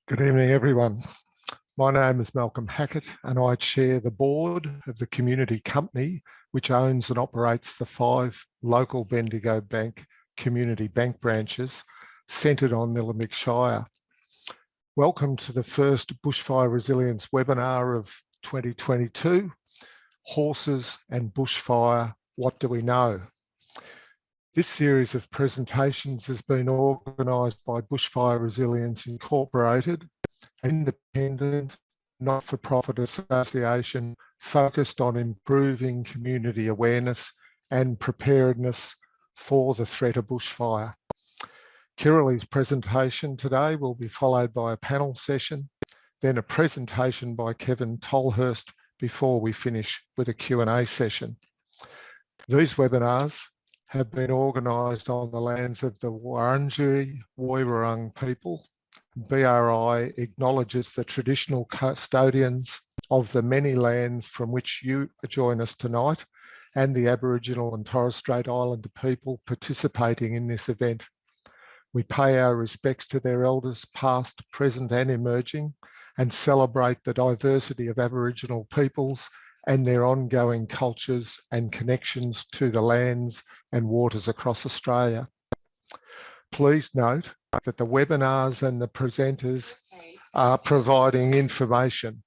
Good evening, everyone. My name is Malcolm Hackett and I chair the board of the community company which owns and operates the 5 local Bendigo Bank community bank branches centred on Nillumbik Shire. Welcome to the first Bushfire Resilience webinar of 2022, Horses and Bushfire, What Do We Know? This series of presentations has been organised by Bushfire Resilience Incorporated, an independent, not-for-profit association focused on improving community awareness and preparedness for the threat of bushfire. Kirrilly's presentation today will be followed by a panel session, then a presentation by Kevin Tolhurst before we finish with a Q&A session. These webinars have been organised on the lands of the Wurundjeri Woiwurrung people. BRI acknowledges the traditional custodians of the many lands from which you join us tonight and the Aboriginal and Torres Strait Islander people participating in this event. We pay our respects to their elders past, present and emerging, and celebrate the diversity of Aboriginal peoples and their ongoing cultures and connections to the lands and waters across Australia. Please note that the webinars and the presenters are providing information,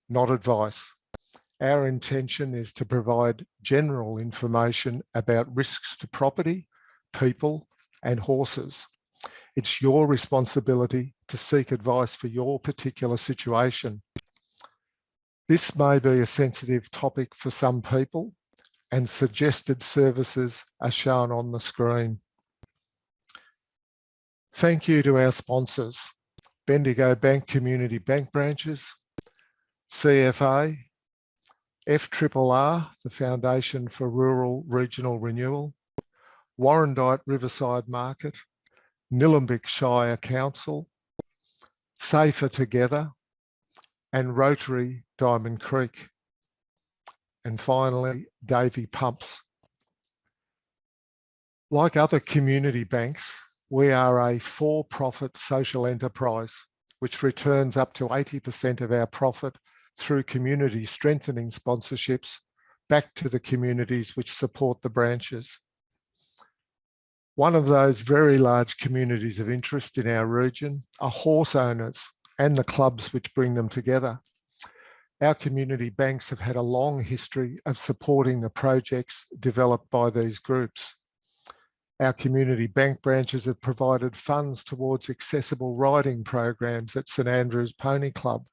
not advice. Our intention is to provide general information about risks to property, people and horses. It's your responsibility to seek advice for your particular situation. This may be a sensitive topic for some people, and suggested services are shown on the screen. Thank you to our sponsors, Bendigo Bank Community Bank Branches, CFA, FRRR, the Foundation for Rural Regional Renewal, Warrandyte Riverside Market, Nillumbik Shire Council, Safer Together, and Rotary Diamond Creek. And finally, Davey Pumps. Like other community banks, we are a for-profit social enterprise, which returns up to 80% of our profit through community strengthening sponsorships back to the communities which support the branches. One of those very large communities of interest in our region are horse owners and the clubs which bring them together. Our community banks have had a long history of supporting the projects developed by these groups. Our community bank branches have provided funds towards accessible riding programs at St Andrew's Pony Club,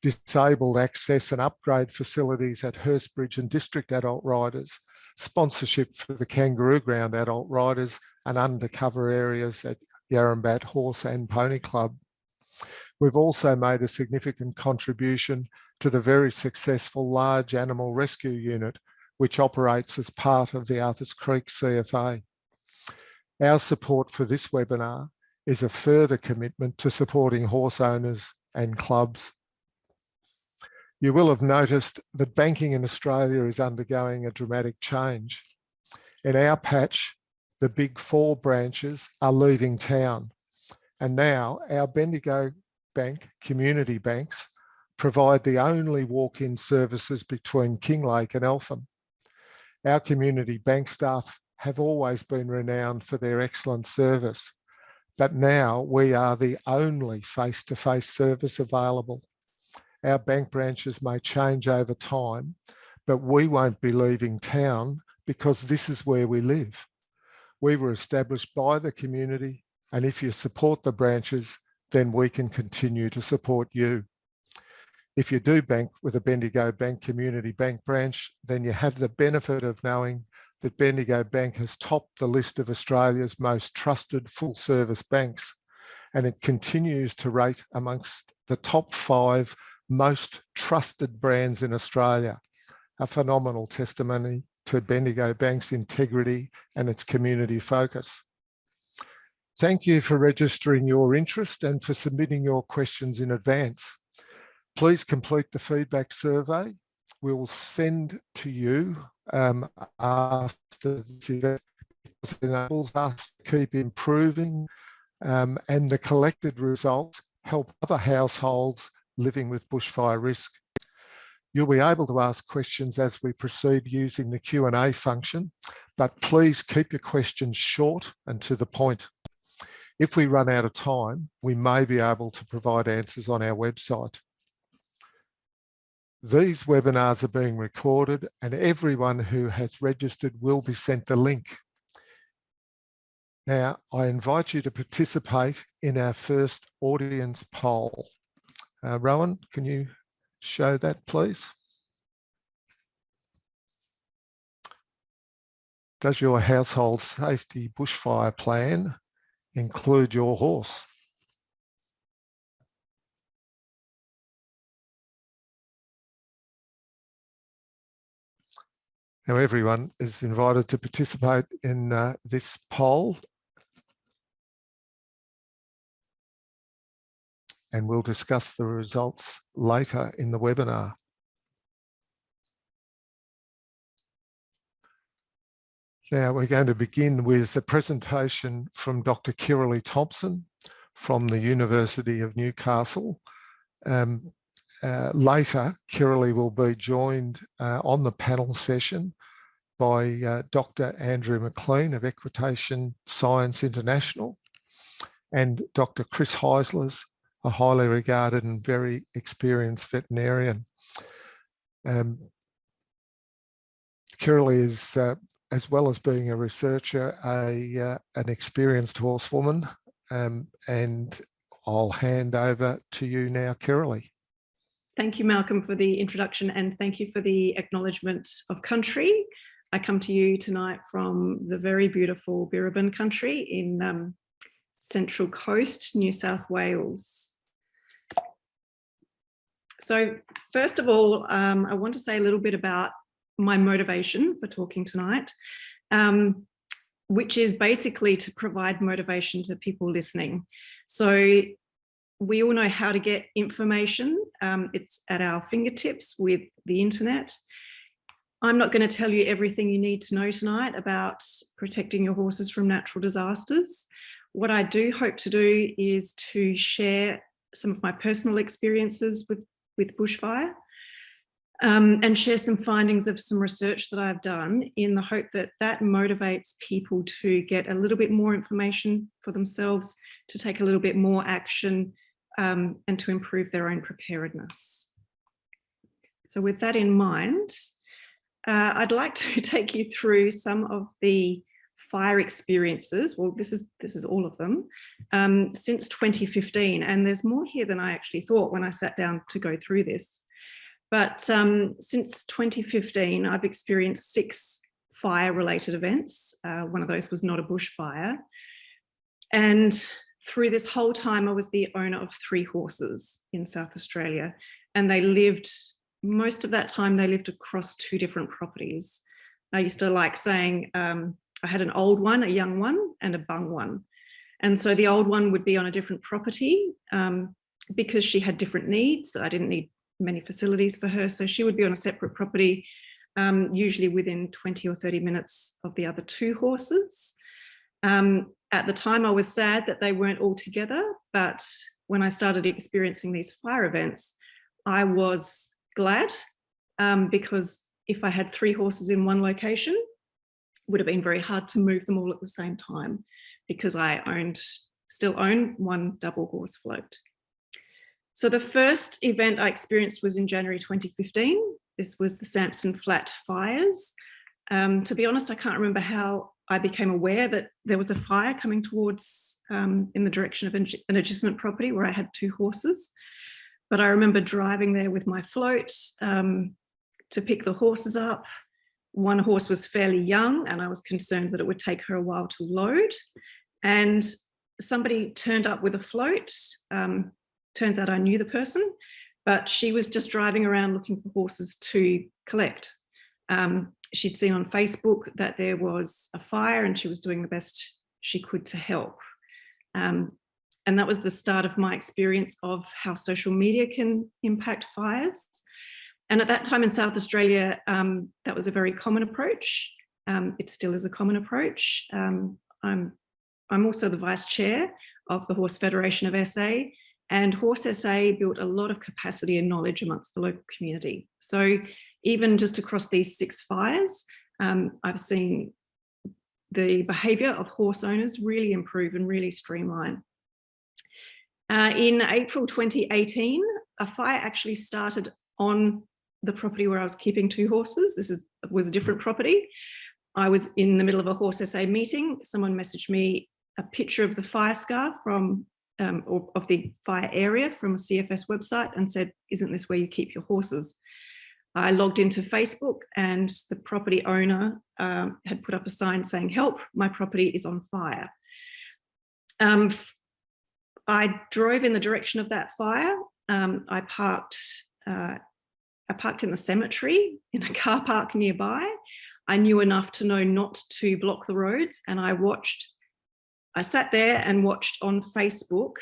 disabled access and upgrade facilities at Hurstbridge and District Adult Riders, sponsorship for the Kangaroo Ground Adult Riders and undercover areas at Yarrambat Horse and Pony Club. We've also made a significant contribution to the very successful Large Animal Rescue Unit, which operates as part of the Arthurs Creek CFA. Our support for this webinar is a further commitment to supporting horse owners and clubs. You will have noticed that banking in Australia is undergoing a dramatic change. In our patch, the big 4 branches are leaving town, and now our Bendigo Bank community banks provide the only walk-in services between Kinglake and Eltham. Our community bank staff have always been renowned for their excellent service, but now we are the only face-to-face service available. Our bank branches may change over time, but we won't be leaving town because this is where we live. We were established by the community, and if you support the branches, then we can continue to support you. If you do bank with a Bendigo Bank Community Bank branch, then you have the benefit of knowing that Bendigo Bank has topped the list of Australia's most trusted full-service banks, and it continues to rate amongst the top 5 most trusted brands in Australia, a phenomenal testimony to Bendigo Bank's integrity and its community focus. Thank you for registering your interest and for submitting your questions in advance. Please complete the feedback survey. We will send to you after this event, because it enables us to keep improving, and the collected results help other households living with bushfire risk. You'll be able to ask questions as we proceed using the Q&A function, but please keep your questions short and to the point. If we run out of time, we may be able to provide answers on our website. These webinars are being recorded and everyone who has registered will be sent the link. Now, I invite you to participate in our first audience poll. Rowan, can you show that, please? Does your household safety bushfire plan include your horse? Now, everyone is invited to participate in this poll, and we'll discuss the results later in the webinar. Now, we're going to begin with a presentation from Dr. Kirrilly Thompson from the University of Newcastle. Later, Kirrilly will be joined on the panel session by Dr. Andrew McLean of Equitation Science International and Dr. Chris Heislers, a highly regarded and very experienced veterinarian. Kirrilly is, as well as being a researcher, an experienced horsewoman, and I'll hand over to you now, Kirrilly. Thank you, Malcolm, for the introduction, and thank you for the acknowledgement of country. I come to you tonight from the very beautiful Biriban country in Central Coast, New South Wales. So first of all, I want to say a little bit about my motivation for talking tonight, which is basically to provide motivation to people listening. So we all know how to get information. It's at our fingertips with the internet. I'm not going to tell you everything you need to know tonight about protecting your horses from natural disasters. What I do hope to do is to share some of my personal experiences with bushfire, and share some findings of some research that I've done in the hope that that motivates people to get a little bit more information for themselves, to take a little bit more action, and to improve their own preparedness. So with that in mind, I'd like to take you through some of the fire experiences. Well, this is all of them since 2015, and there's more here than I actually thought when I sat down to go through this. But since 2015, I've experienced 6 fire-related events. One of those was not a bushfire, and through this whole time, I was the owner of 3 horses in South Australia, and they lived, most of that time, they lived across 2 different properties. I used to like saying, I had an old one, a young one, and a bung one. And so the old one would be on a different property because she had different needs. I didn't need many facilities for her. So she would be on a separate property, usually within 20 or 30 minutes of the other 2 horses. At the time, I was sad that they weren't all together, but when I started experiencing these fire events, I was glad because if I had 3 horses in one location, it would have been very hard to move them all at the same time because I still own 1 double horse float. So the first event I experienced was in January 2015. This was the Sampson Flat fires. To be honest, I can't remember how I became aware that there was a fire coming towards in the direction of an agistment property where I had 2 horses. But I remember driving there with my float to pick the horses up. One horse was fairly young and I was concerned that it would take her a while to load. And somebody turned up with a float. Turns out I knew the person, but she was just driving around looking for horses to collect. She'd seen on Facebook that there was a fire and she was doing the best she could to help. And that was the start of my experience of how social media can impact fires. And at that time in South Australia, that was a very common approach. It still is a common approach. I'm also the vice chair of the Horse Federation of SA, And Horse SA built a lot of capacity and knowledge amongst the local community. So even just across these 6 fires, I've seen the behaviour of horse owners really improve and really streamline. In April 2018, a fire actually started on the property where I was keeping 2 horses. This was a different property. I was in the middle of a Horse SA meeting. Someone messaged me a picture of the fire scar from, or of the fire area from a CFS website and said, "Isn't this where you keep your horses?" I logged into Facebook and the property owner had put up a sign saying, "Help, my property is on fire." I drove in the direction of that fire. I parked in the cemetery in a car park nearby. I knew enough to know not to block the roads, and I sat there and watched on Facebook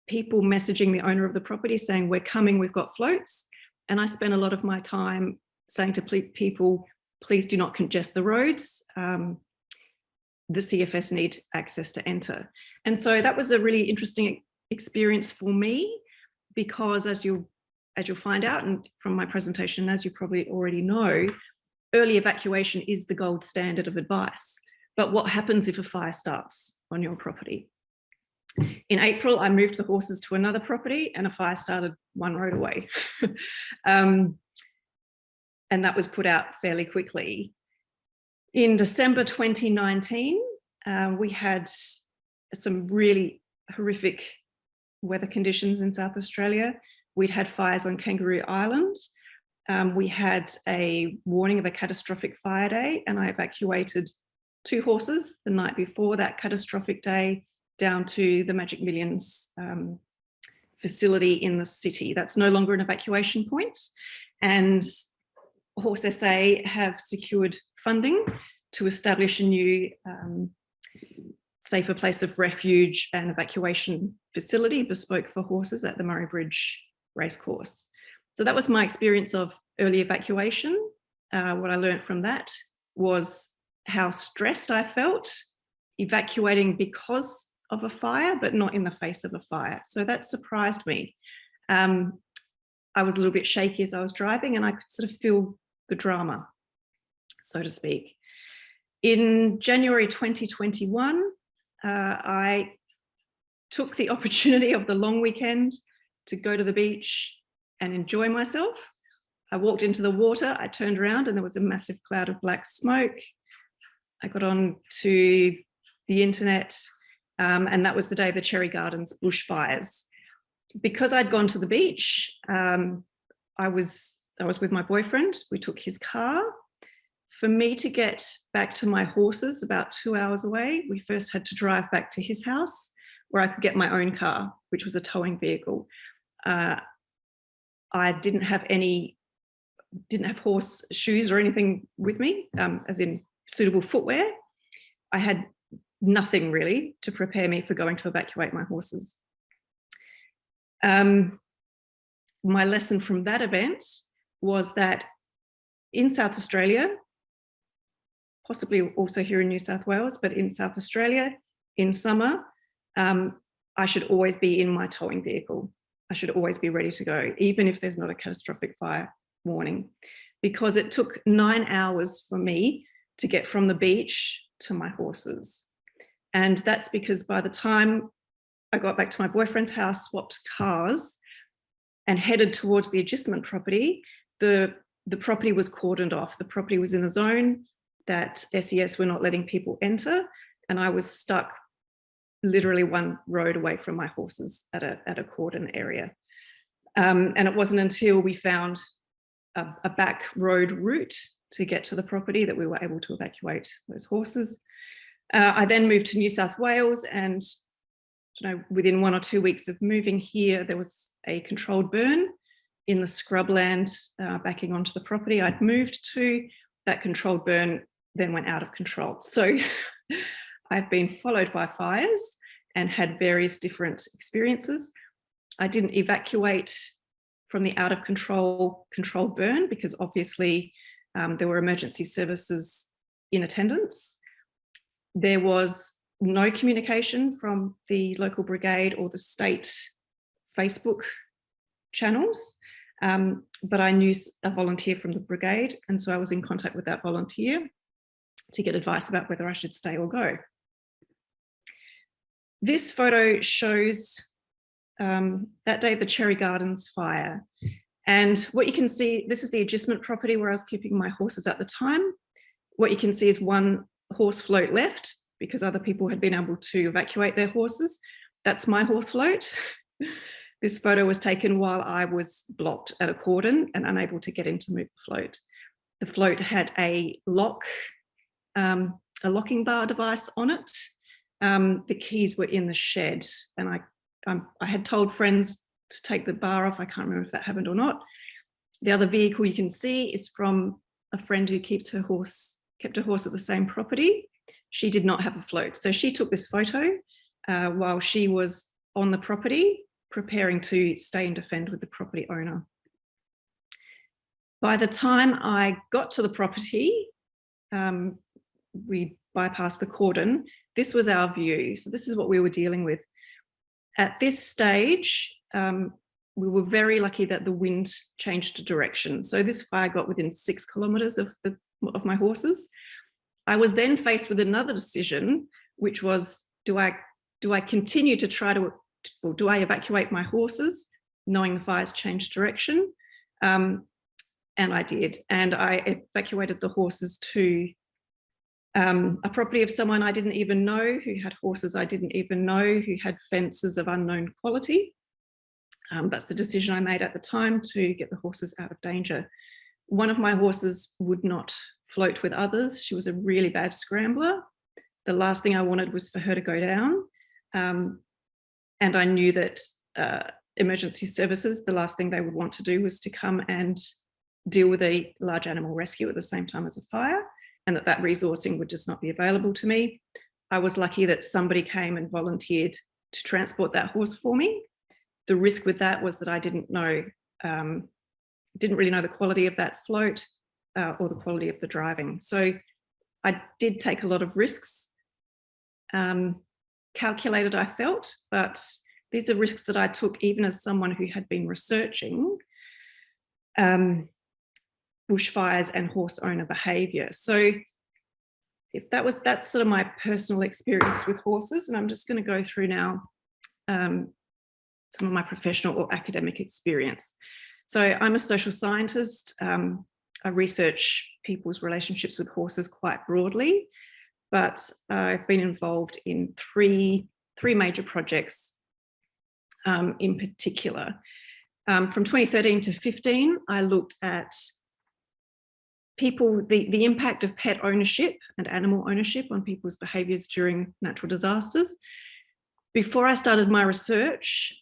people messaging the owner of the property saying, "We're coming, we've got floats." And I spent a lot of my time saying to people, please do not congest the roads. The CFS need access to enter. And so that was a really interesting experience for me, because as you'll find out and from my presentation, as you probably already know, early evacuation is the gold standard of advice. But what happens if a fire starts on your property? In April, I moved the horses to another property and a fire started 1 road away. And that was put out fairly quickly. In December 2019, we had some really horrific weather conditions in South Australia. We'd had fires on Kangaroo Island. We had a warning of a catastrophic fire day, and I evacuated 2 horses the night before that catastrophic day down to the Magic Millions facility in the city. That's no longer an evacuation point. And Horse SA have secured funding to establish a new safer place of refuge and evacuation facility bespoke for horses at the Murray Bridge Racecourse. So that was my experience of early evacuation. What I learned from that was how stressed I felt evacuating because of a fire, but not in the face of a fire. So that surprised me. I was a little bit shaky as I was driving, and I could sort of feel the drama, so to speak. In January 2021, I took the opportunity of the long weekend to go to the beach and enjoy myself. I walked into the water, I turned around and there was a massive cloud of black smoke. I got on to the internet, and that was the day of the Cherry Gardens bushfires. Because I'd gone to the beach, I was with my boyfriend. We took his car. For me to get back to my horses about 2 hours away, we first had to drive back to his house where I could get my own car, which was a towing vehicle. I didn't have horse shoes or anything with me, as in suitable footwear. I had nothing really to prepare me for going to evacuate my horses. My lesson from that event was that in South Australia, possibly also here in New South Wales, but in South Australia, in summer, I should always be in my towing vehicle. I should always be ready to go, even if there's not a catastrophic fire warning, because it took 9 hours for me to get from the beach to my horses. And that's because by the time I got back to my boyfriend's house, swapped cars and headed towards the agistment property, the property was cordoned off. The property was in a zone that SES were not letting people enter, and I was stuck literally 1 road away from my horses at a cordon area. And it wasn't until we found a back road route to get to the property that we were able to evacuate those horses. I then moved to New South Wales, and within 1 or 2 weeks of moving here, there was a controlled burn in the scrubland backing onto the property I'd moved to. That controlled burn then went out of control. So I've been followed by fires and had various different experiences. I didn't evacuate from the out of control controlled burn because obviously there were emergency services in attendance. There was no communication from the local brigade or the state Facebook channels, but I knew a volunteer from the brigade, and so I was in contact with that volunteer to get advice about whether I should stay or go. This photo shows that day the Cherry Gardens fire. And what you can see, this is the agistment property where I was keeping my horses at the time. What you can see is one horse float left because other people had been able to evacuate their horses. That's my horse float. This photo was taken while I was blocked at a cordon and unable to get in to move the float. The float had a locking bar device on it. The keys were in the shed, and I had told friends to take the bar off. I can't remember if that happened or not. The other vehicle you can see is from a friend who kept her horse at the same property. She did not have a float. So she took this photo while she was on the property, preparing to stay and defend with the property owner. By the time I got to the property, we bypassed the cordon. This was our view. So this is what we were dealing with. At this stage, we were very lucky that the wind changed direction. So this fire got within 6 kilometres of my horses. I was then faced with another decision, which was, do I continue to try to, or do I evacuate my horses, knowing the fire's changed direction? And I did. And I evacuated the horses to a property of someone I didn't even know, who had horses I didn't even know, who had fences of unknown quality. That's the decision I made at the time to get the horses out of danger. One of my horses would not float with others. She was a really bad scrambler. The last thing I wanted was for her to go down. And I knew that emergency services, the last thing they would want to do was to come and deal with a large animal rescue at the same time as a fire, and that resourcing would just not be available to me. I was lucky that somebody came and volunteered to transport that horse for me. The risk with that was that I didn't really know the quality of that float or the quality of the driving. So I did take a lot of risks, calculated I felt, but these are risks that I took even as someone who had been researching bushfires and horse owner behaviour. So if that's sort of my personal experience with horses, and I'm just going to go through now some of my professional or academic experience. So I'm a social scientist. I research people's relationships with horses quite broadly, but I've been involved in three major projects in particular. From 2013 to 15, I looked at the impact of pet ownership and animal ownership on people's behaviours during natural disasters. Before I started my research,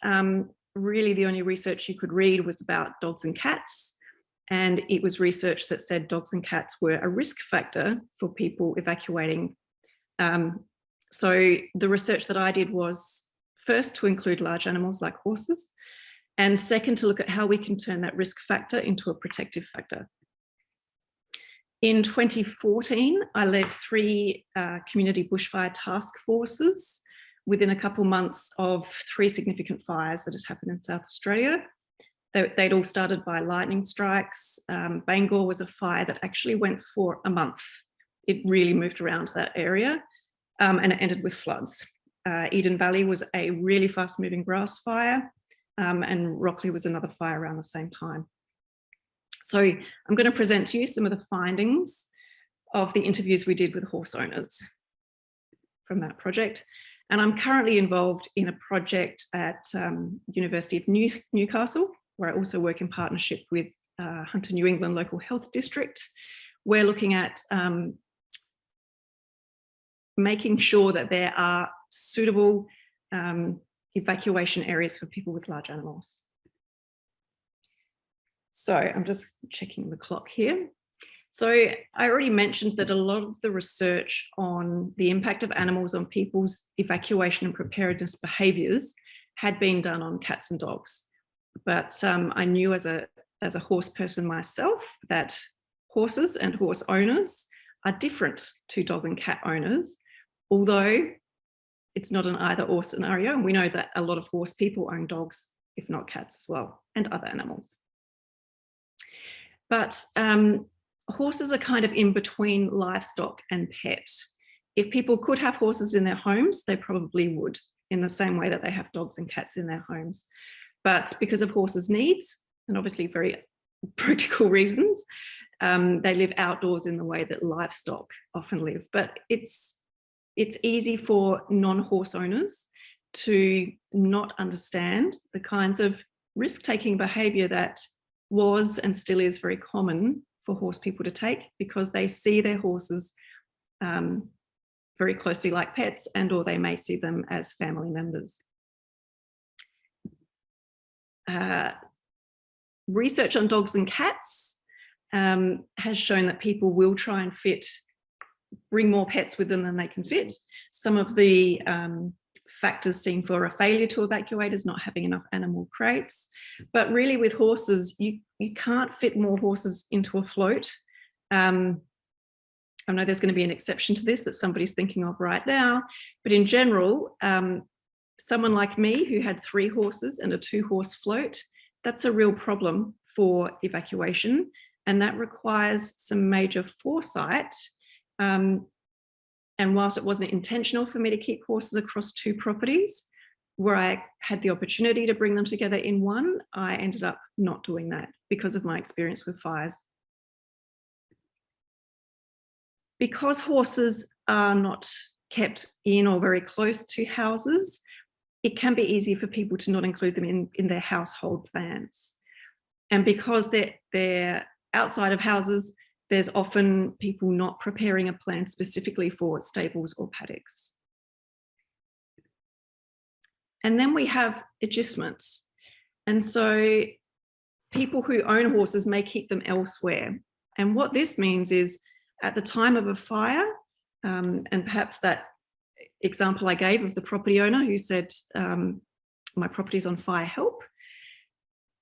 really the only research you could read was about dogs and cats. And it was research that said dogs and cats were a risk factor for people evacuating. So the research that I did was first to include large animals like horses, and second to look at how we can turn that risk factor into a protective factor. In 2014, I led 3 community bushfire task forces within a couple months of 3 significant fires that had happened in South Australia. They'd all started by lightning strikes. Bangor was a fire that actually went for a month. It really moved around that area, and it ended with floods. Eden Valley was a really fast moving grass fire, and Rockley was another fire around the same time. So I'm going to present to you some of the findings of the interviews we did with horse owners from that project. And I'm currently involved in a project at University of Newcastle, where I also work in partnership with Hunter New England Local Health District. We're looking at making sure that there are suitable evacuation areas for people with large animals. So I'm just checking the clock here. So I already mentioned that a lot of the research on the impact of animals on people's evacuation and preparedness behaviours had been done on cats and dogs. But I knew as a horse person myself that horses and horse owners are different to dog and cat owners, although it's not an either or scenario. And we know that a lot of horse people own dogs if not cats as well, and other animals. But horses are kind of in between livestock and pet. If people could have horses in their homes, they probably would, in the same way that they have dogs and cats in their homes. But because of horses' needs, and obviously very practical reasons, they live outdoors in the way that livestock often live. But it's easy for non-horse owners to not understand the kinds of risk-taking behaviour that was and still is very common for horse people to take, because they see their horses very closely like pets, and or they may see them as family members. Research on dogs and cats has shown that people will try and bring more pets with them than they can fit. Some of the factors seen for a failure to evacuate is not having enough animal crates. But really with horses, you can't fit more horses into a float. I know there's going to be an exception to this that somebody's thinking of right now, but in general, someone like me who had 3 horses and a 2-horse float, that's a real problem for evacuation, and that requires some major foresight. And whilst it wasn't intentional for me to keep horses across 2 properties, where I had the opportunity to bring them together in one, I ended up not doing that because of my experience with fires. Because horses are not kept in or very close to houses, it can be easy for people to not include them in their household plans. And because they're outside of houses, there's often people not preparing a plan specifically for stables or paddocks. And then we have agistements. And so people who own horses may keep them elsewhere. And what this means is, at the time of a fire, and perhaps that example I gave of the property owner who said, my property's on fire, help.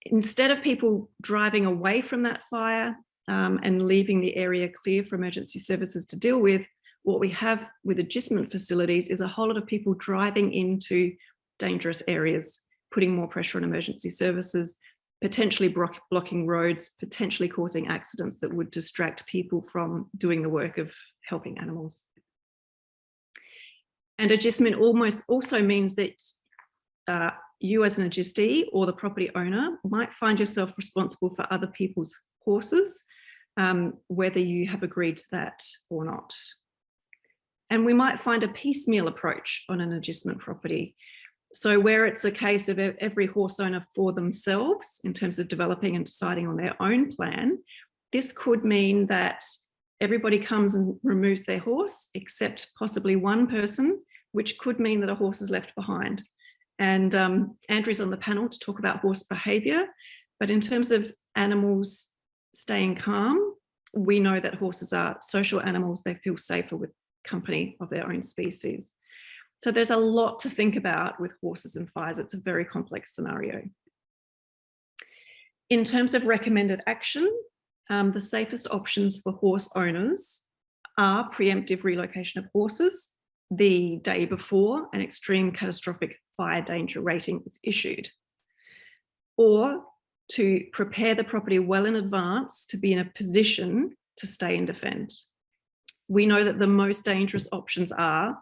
Instead of people driving away from that fire and leaving the area clear for emergency services to deal with, what we have with agistment facilities is a whole lot of people driving into dangerous areas, putting more pressure on emergency services, potentially blocking roads, potentially causing accidents that would distract people from doing the work of helping animals. And agistment also means that you as an agistee or the property owner might find yourself responsible for other people's horses, whether you have agreed to that or not. And we might find a piecemeal approach on an agistment property. So where it's a case of every horse owner for themselves in terms of developing and deciding on their own plan, this could mean that everybody comes and removes their horse except possibly one person, which could mean that a horse is left behind. And Andrew's on the panel to talk about horse behaviour, but in terms of animals staying calm, we know that horses are social animals. They feel safer with company of their own species. So there's a lot to think about with horses and fires. It's a very complex scenario. In terms of recommended action, the safest options for horse owners are preemptive relocation of horses the day before an extreme catastrophic fire danger rating is issued, or to prepare the property well in advance to be in a position to stay and defend. We know that the most dangerous options are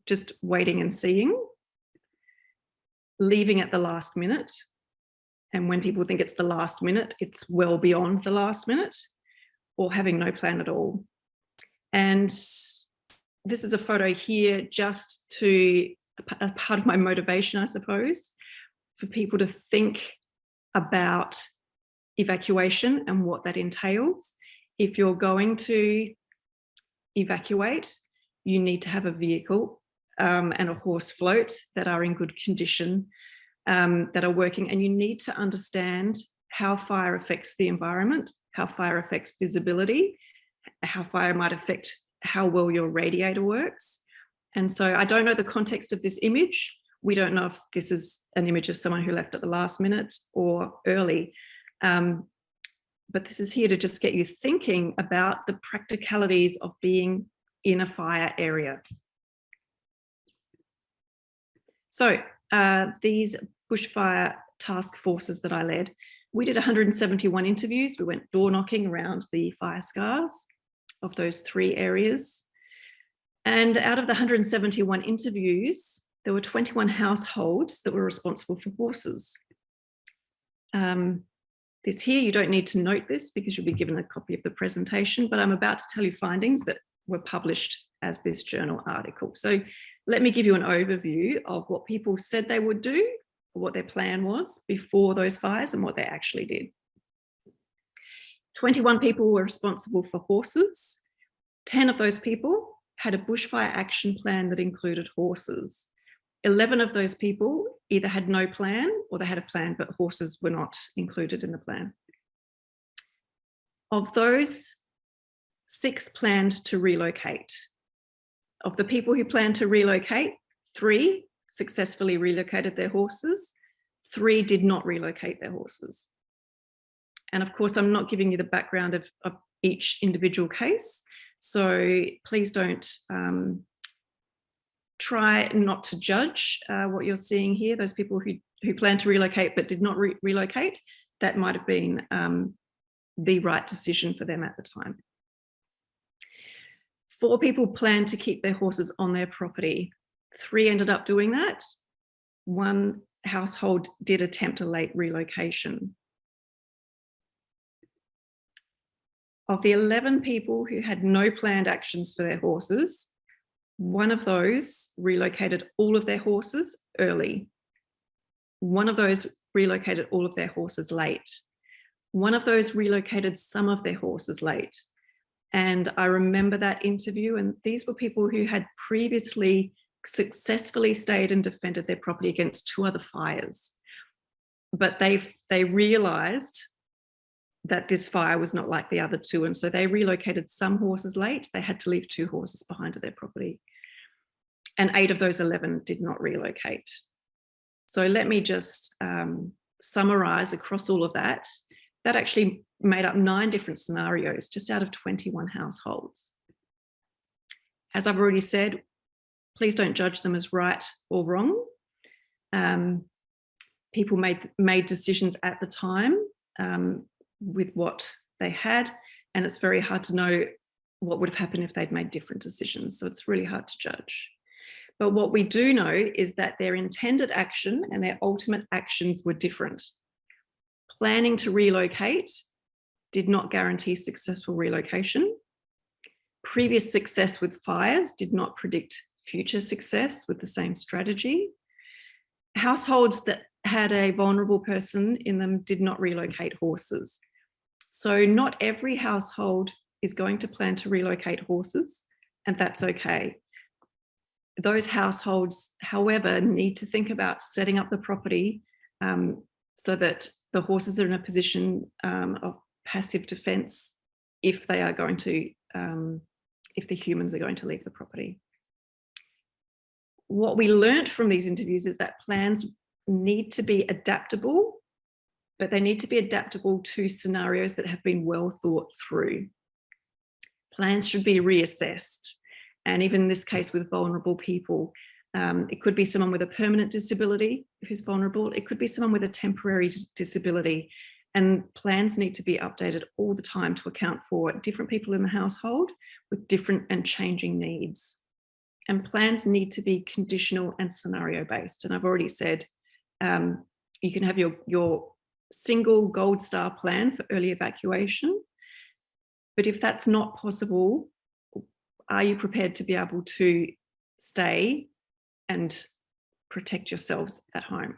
just waiting and seeing, leaving at the last minute. And when people think it's the last minute, it's well beyond the last minute, or having no plan at all. And this is a photo here just to, a part of my motivation, I suppose, for people to think about evacuation and what that entails. If you're going to evacuate, you need to have a vehicle and a horse float that are in good condition, that are working, and you need to understand how fire affects the environment, how fire affects visibility, how fire might affect how well your radiator works. And so I don't know the context of this image. We don't know if this is an image of someone who left at the last minute or early. But this is here to just get you thinking about the practicalities of being in a fire area. So these bushfire task forces that I led, we did 171 interviews. We went door knocking around the fire scars of those 3 areas. And out of the 171 interviews, there were 21 households that were responsible for horses. This here, you don't need to note this because you'll be given a copy of the presentation, but I'm about to tell you findings that were published as this journal article. So let me give you an overview of what people said they would do, what their plan was before those fires and what they actually did. 21 people were responsible for horses. 10 of those people had a bushfire action plan that included horses. 11 of those people either had no plan or they had a plan, but horses were not included in the plan. Of those, 6 planned to relocate. Of the people who planned to relocate, 3 successfully relocated their horses, 3 did not relocate their horses. And of course, I'm not giving you the background of each individual case, so please don't try not to judge what you're seeing here. Those people who plan to relocate but did not relocate, that might have been the right decision for them at the time. 4 people planned to keep their horses on their property. 3 ended up doing that. 1 household did attempt a late relocation. Of the 11 people who had no planned actions for their horses, 1 of those relocated all of their horses early. 1 of those relocated all of their horses late. 1 of those relocated some of their horses late. And I remember that interview, and these were people who had previously successfully stayed and defended their property against 2 other fires. But they realised that this fire was not like the other 2. And so they relocated some horses late. They had to leave 2 horses behind at their property. And 8 of those 11 did not relocate. So let me just summarise across all of that. That actually made up 9 different scenarios just out of 21 households. As I've already said, please don't judge them as right or wrong. People made decisions at the time with what they had, and it's very hard to know what would have happened if they'd made different decisions. So it's really hard to judge. But what we do know is that their intended action and their ultimate actions were different. Planning to relocate did not guarantee successful relocation. Previous success with fires did not predict future success with the same strategy. Households that had a vulnerable person in them did not relocate horses. So not every household is going to plan to relocate horses, and that's okay. Those households, however, need to think about setting up the property so that the horses are in a position of passive defence if they are going to, if the humans are going to leave the property. What we learnt from these interviews is that plans need to be adaptable, but they need to be adaptable to scenarios that have been well thought through. Plans should be reassessed. And even in this case with vulnerable people, it could be someone with a permanent disability who's vulnerable. It could be someone with a temporary disability. And plans need to be updated all the time to account for different people in the household with different and changing needs. And plans need to be conditional and scenario based. And I've already said, you can have your single gold star plan for early evacuation. But if that's not possible, are you prepared to be able to stay and protect yourselves at home?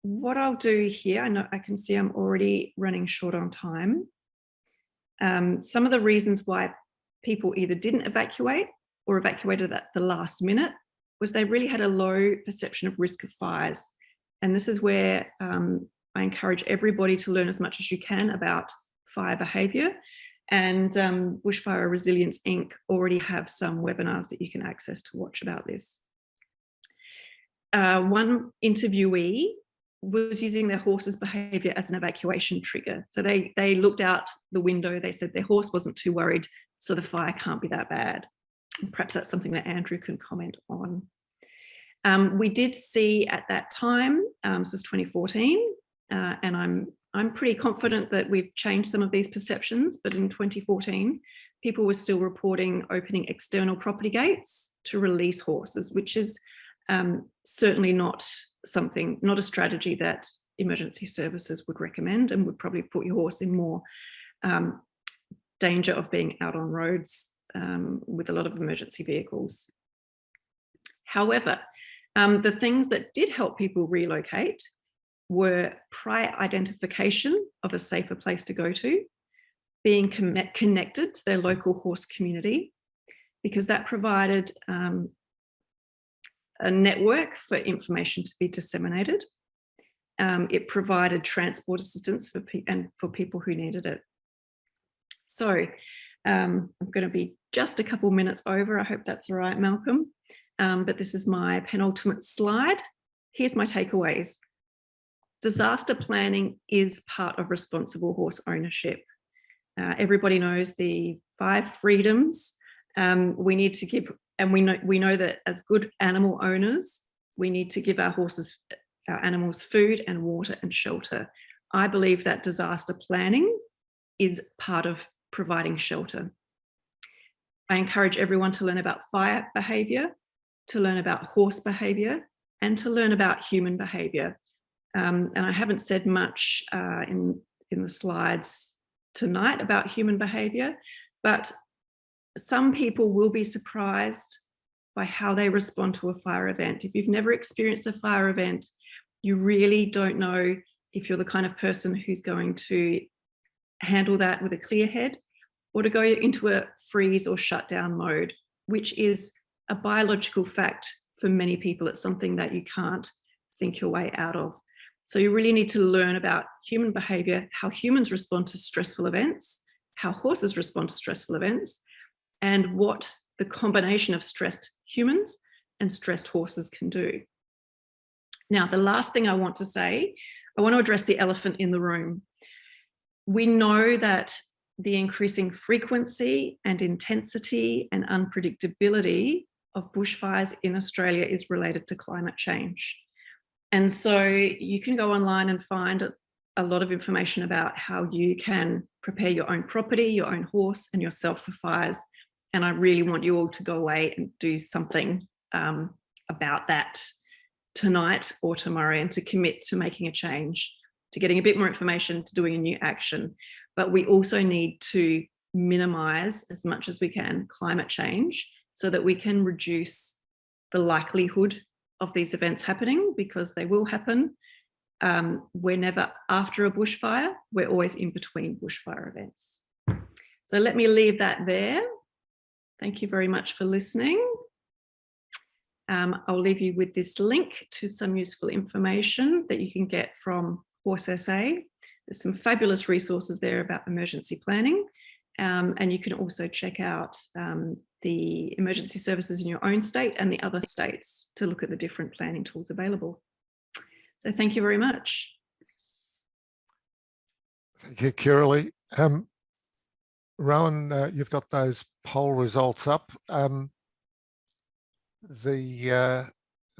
What I'll do here, I know I can see I'm already running short on time. Some of the reasons why people either didn't evacuate or evacuated at the last minute was they really had a low perception of risk of fires. And this is where I encourage everybody to learn as much as you can about fire behaviour. And Bushfire Resilience Inc. already have some webinars that you can access to watch about this. One interviewee was using their horse's behaviour as an evacuation trigger. So they looked out the window, they said their horse wasn't too worried, so the fire can't be that bad. And perhaps that's something that Andrew can comment on. We did see at that time, this was 2014, and I'm pretty confident that we've changed some of these perceptions, but in 2014, people were still reporting opening external property gates to release horses, which is certainly not a strategy that emergency services would recommend, and would probably put your horse in more danger of being out on roads with a lot of emergency vehicles. However, the things that did help people relocate were prior identification of a safer place to go to, being connected to their local horse community, because that provided a network for information to be disseminated. It provided transport assistance for people who needed it. So I'm going to be just a couple minutes over. I hope that's all right, Malcolm. But this is my penultimate slide. Here's my takeaways. Disaster planning is part of responsible horse ownership. Everybody knows the 5 freedoms we need to give, and we know that as good animal owners, we need to give our animals food and water and shelter. I believe that disaster planning is part of providing shelter. I encourage everyone to learn about fire behaviour, to learn about horse behaviour, and to learn about human behaviour. And I haven't said much in the slides tonight about human behaviour, but some people will be surprised by how they respond to a fire event. If you've never experienced a fire event, you really don't know if you're the kind of person who's going to handle that with a clear head, or to go into a freeze or shutdown mode, which is a biological fact for many people. It's something that you can't think your way out of. So you really need to learn about human behaviour, how humans respond to stressful events, how horses respond to stressful events, and what the combination of stressed humans and stressed horses can do. Now, the last thing I want to say, I want to address the elephant in the room. We know that the increasing frequency and intensity and unpredictability of bushfires in Australia is related to climate change. And so you can go online and find a lot of information about how you can prepare your own property, your own horse, and yourself for fires. And I really want you all to go away and do something about that tonight or tomorrow, and to commit to making a change, to getting a bit more information, to doing a new action. But we also need to minimise as much as we can climate change, so that we can reduce the likelihood of these events happening, because they will happen. We're never after a bushfire, we're always in between bushfire events. So let me leave that there. Thank you very much for listening. I'll leave you with this link to some useful information that you can get from Horse SA. There's some fabulous resources there about emergency planning. And you can also check out the emergency services in your own state and the other states to look at the different planning tools available. So thank you very much. Thank you, Kirrilly. Rowan, you've got those poll results up.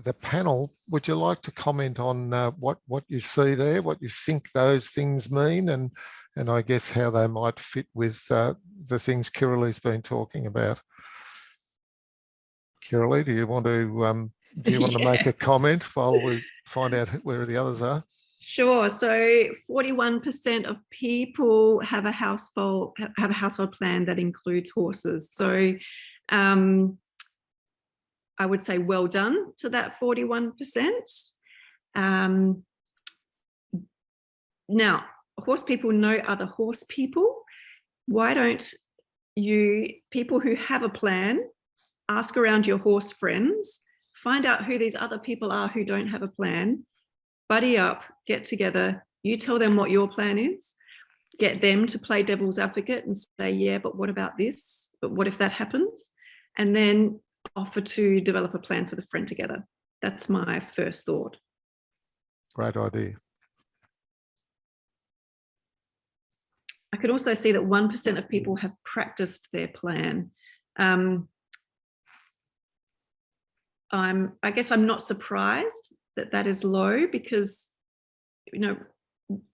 The panel, would you like to comment on what you see there, what you think those things mean, and I guess how they might fit with the things Kirrilly's been talking about? Kirrilly, do you want to make a comment while we find out where the others are? Sure. So 41% of people have a household plan that includes horses. So I would say well done to that 41%. Now, horse people know other horse people. Why don't you, people who have a plan, ask around your horse friends, find out who these other people are who don't have a plan, buddy up, get together, you tell them what your plan is, get them to play devil's advocate and say, yeah, but what about this? But what if that happens? And then offer to develop a plan for the friend together. That's my first thought. Great idea. I could also see that 1% of people have practiced their plan. I guess I'm not surprised that that is low, because, you know,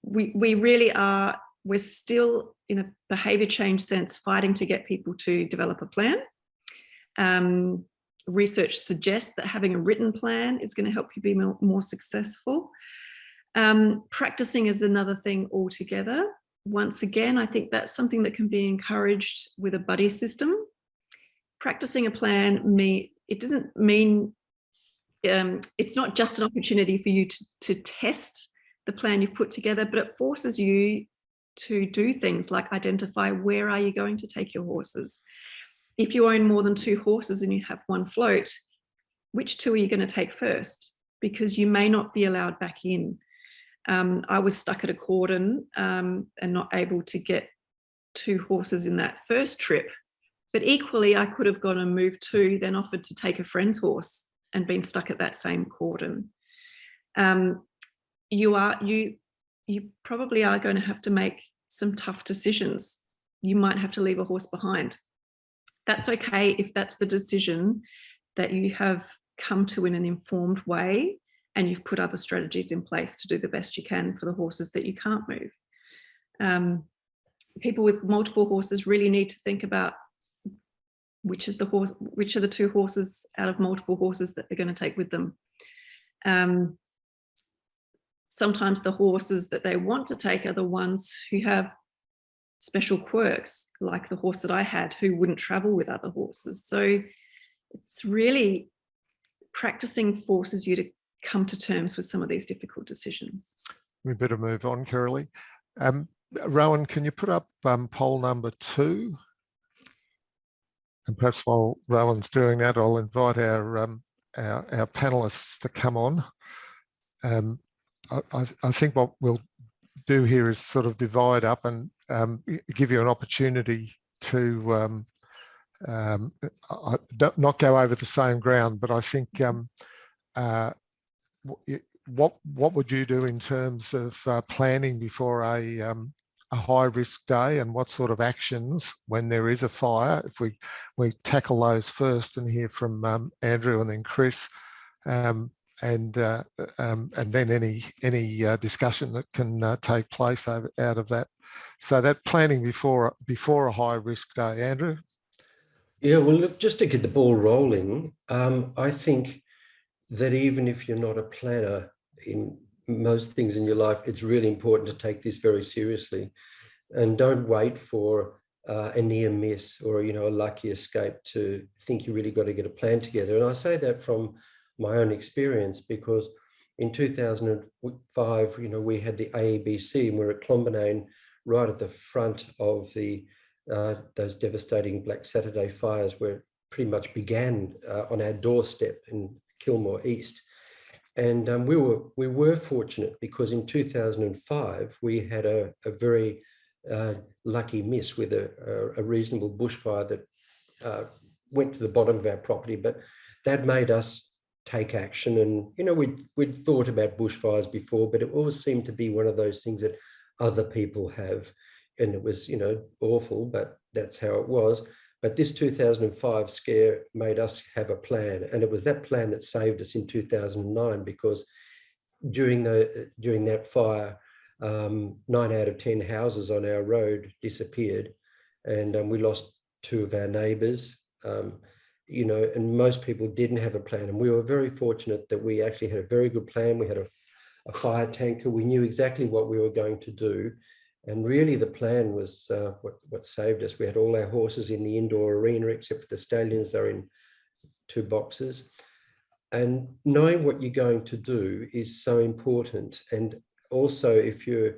we really are, we're still in a behaviour change sense fighting to get people to develop a plan. Research suggests that having a written plan is going to help you be more successful. Practicing is another thing altogether. Once again, I think that's something that can be encouraged with a buddy system. Practicing a plan, it doesn't mean, it's not just an opportunity for you to test the plan you've put together, but it forces you to do things like identify where are you going to take your horses. If you own more than 2 horses and you have 1 float, which 2 are you going to take first? Because you may not be allowed back in. I was stuck at a cordon and not able to get 2 horses in that first trip. But equally, I could have gone and moved 2, then offered to take a friend's horse and been stuck at that same cordon. You probably are going to have to make some tough decisions. You might have to leave a horse behind. That's okay if that's the decision that you have come to in an informed way, and you've put other strategies in place to do the best you can for the horses that you can't move. People with multiple horses really need to think about which are the 2 horses out of multiple horses that they're going to take with them. Sometimes the horses that they want to take are the ones who have special quirks, like the horse that I had, who wouldn't travel with other horses. So it's really, practicing forces you to come to terms with some of these difficult decisions. We better move on, Kirrilly. Rowan, can you put up poll number 2? And perhaps while Rowan's doing that, I'll invite our panelists to come on. I think what we'll do here is sort of divide up and give you an opportunity to not go over the same ground, but I think what would you do in terms of planning before a high risk day, and what sort of actions when there is a fire? If we tackle those first and hear from Andrew and then Chris, and then any discussion that can take place out of that. So that planning before a high risk day, Andrew. Yeah, well, look, just to get the ball rolling, I think that even if you're not a planner in most things in your life, it's really important to take this very seriously, and don't wait for a near miss or a lucky escape to think you really got to get a plan together. And I say that from my own experience, because in 2005, we had the AEBC, and we're at Clonbinane, right at the front of those devastating Black Saturday fires, where pretty much began on our doorstep in Kilmore East. And we were fortunate, because in 2005 we had a very lucky miss with a reasonable bushfire that went to the bottom of our property, but that made us take action. And we'd thought about bushfires before, but it always seemed to be one of those things that other people have, and it was awful, but that's how it was. But this 2005 scare made us have a plan, and it was that plan that saved us in 2009, because during that fire, 9 out of 10 houses on our road disappeared, and we lost 2 of our neighbours. And most people didn't have a plan, and we were very fortunate that we actually had a very good plan. We had a fire tanker. We knew exactly what we were going to do. And really the plan was what saved us. We had all our horses in the indoor arena, except for the stallions. They're in 2 boxes. And knowing what you're going to do is so important. And also, if you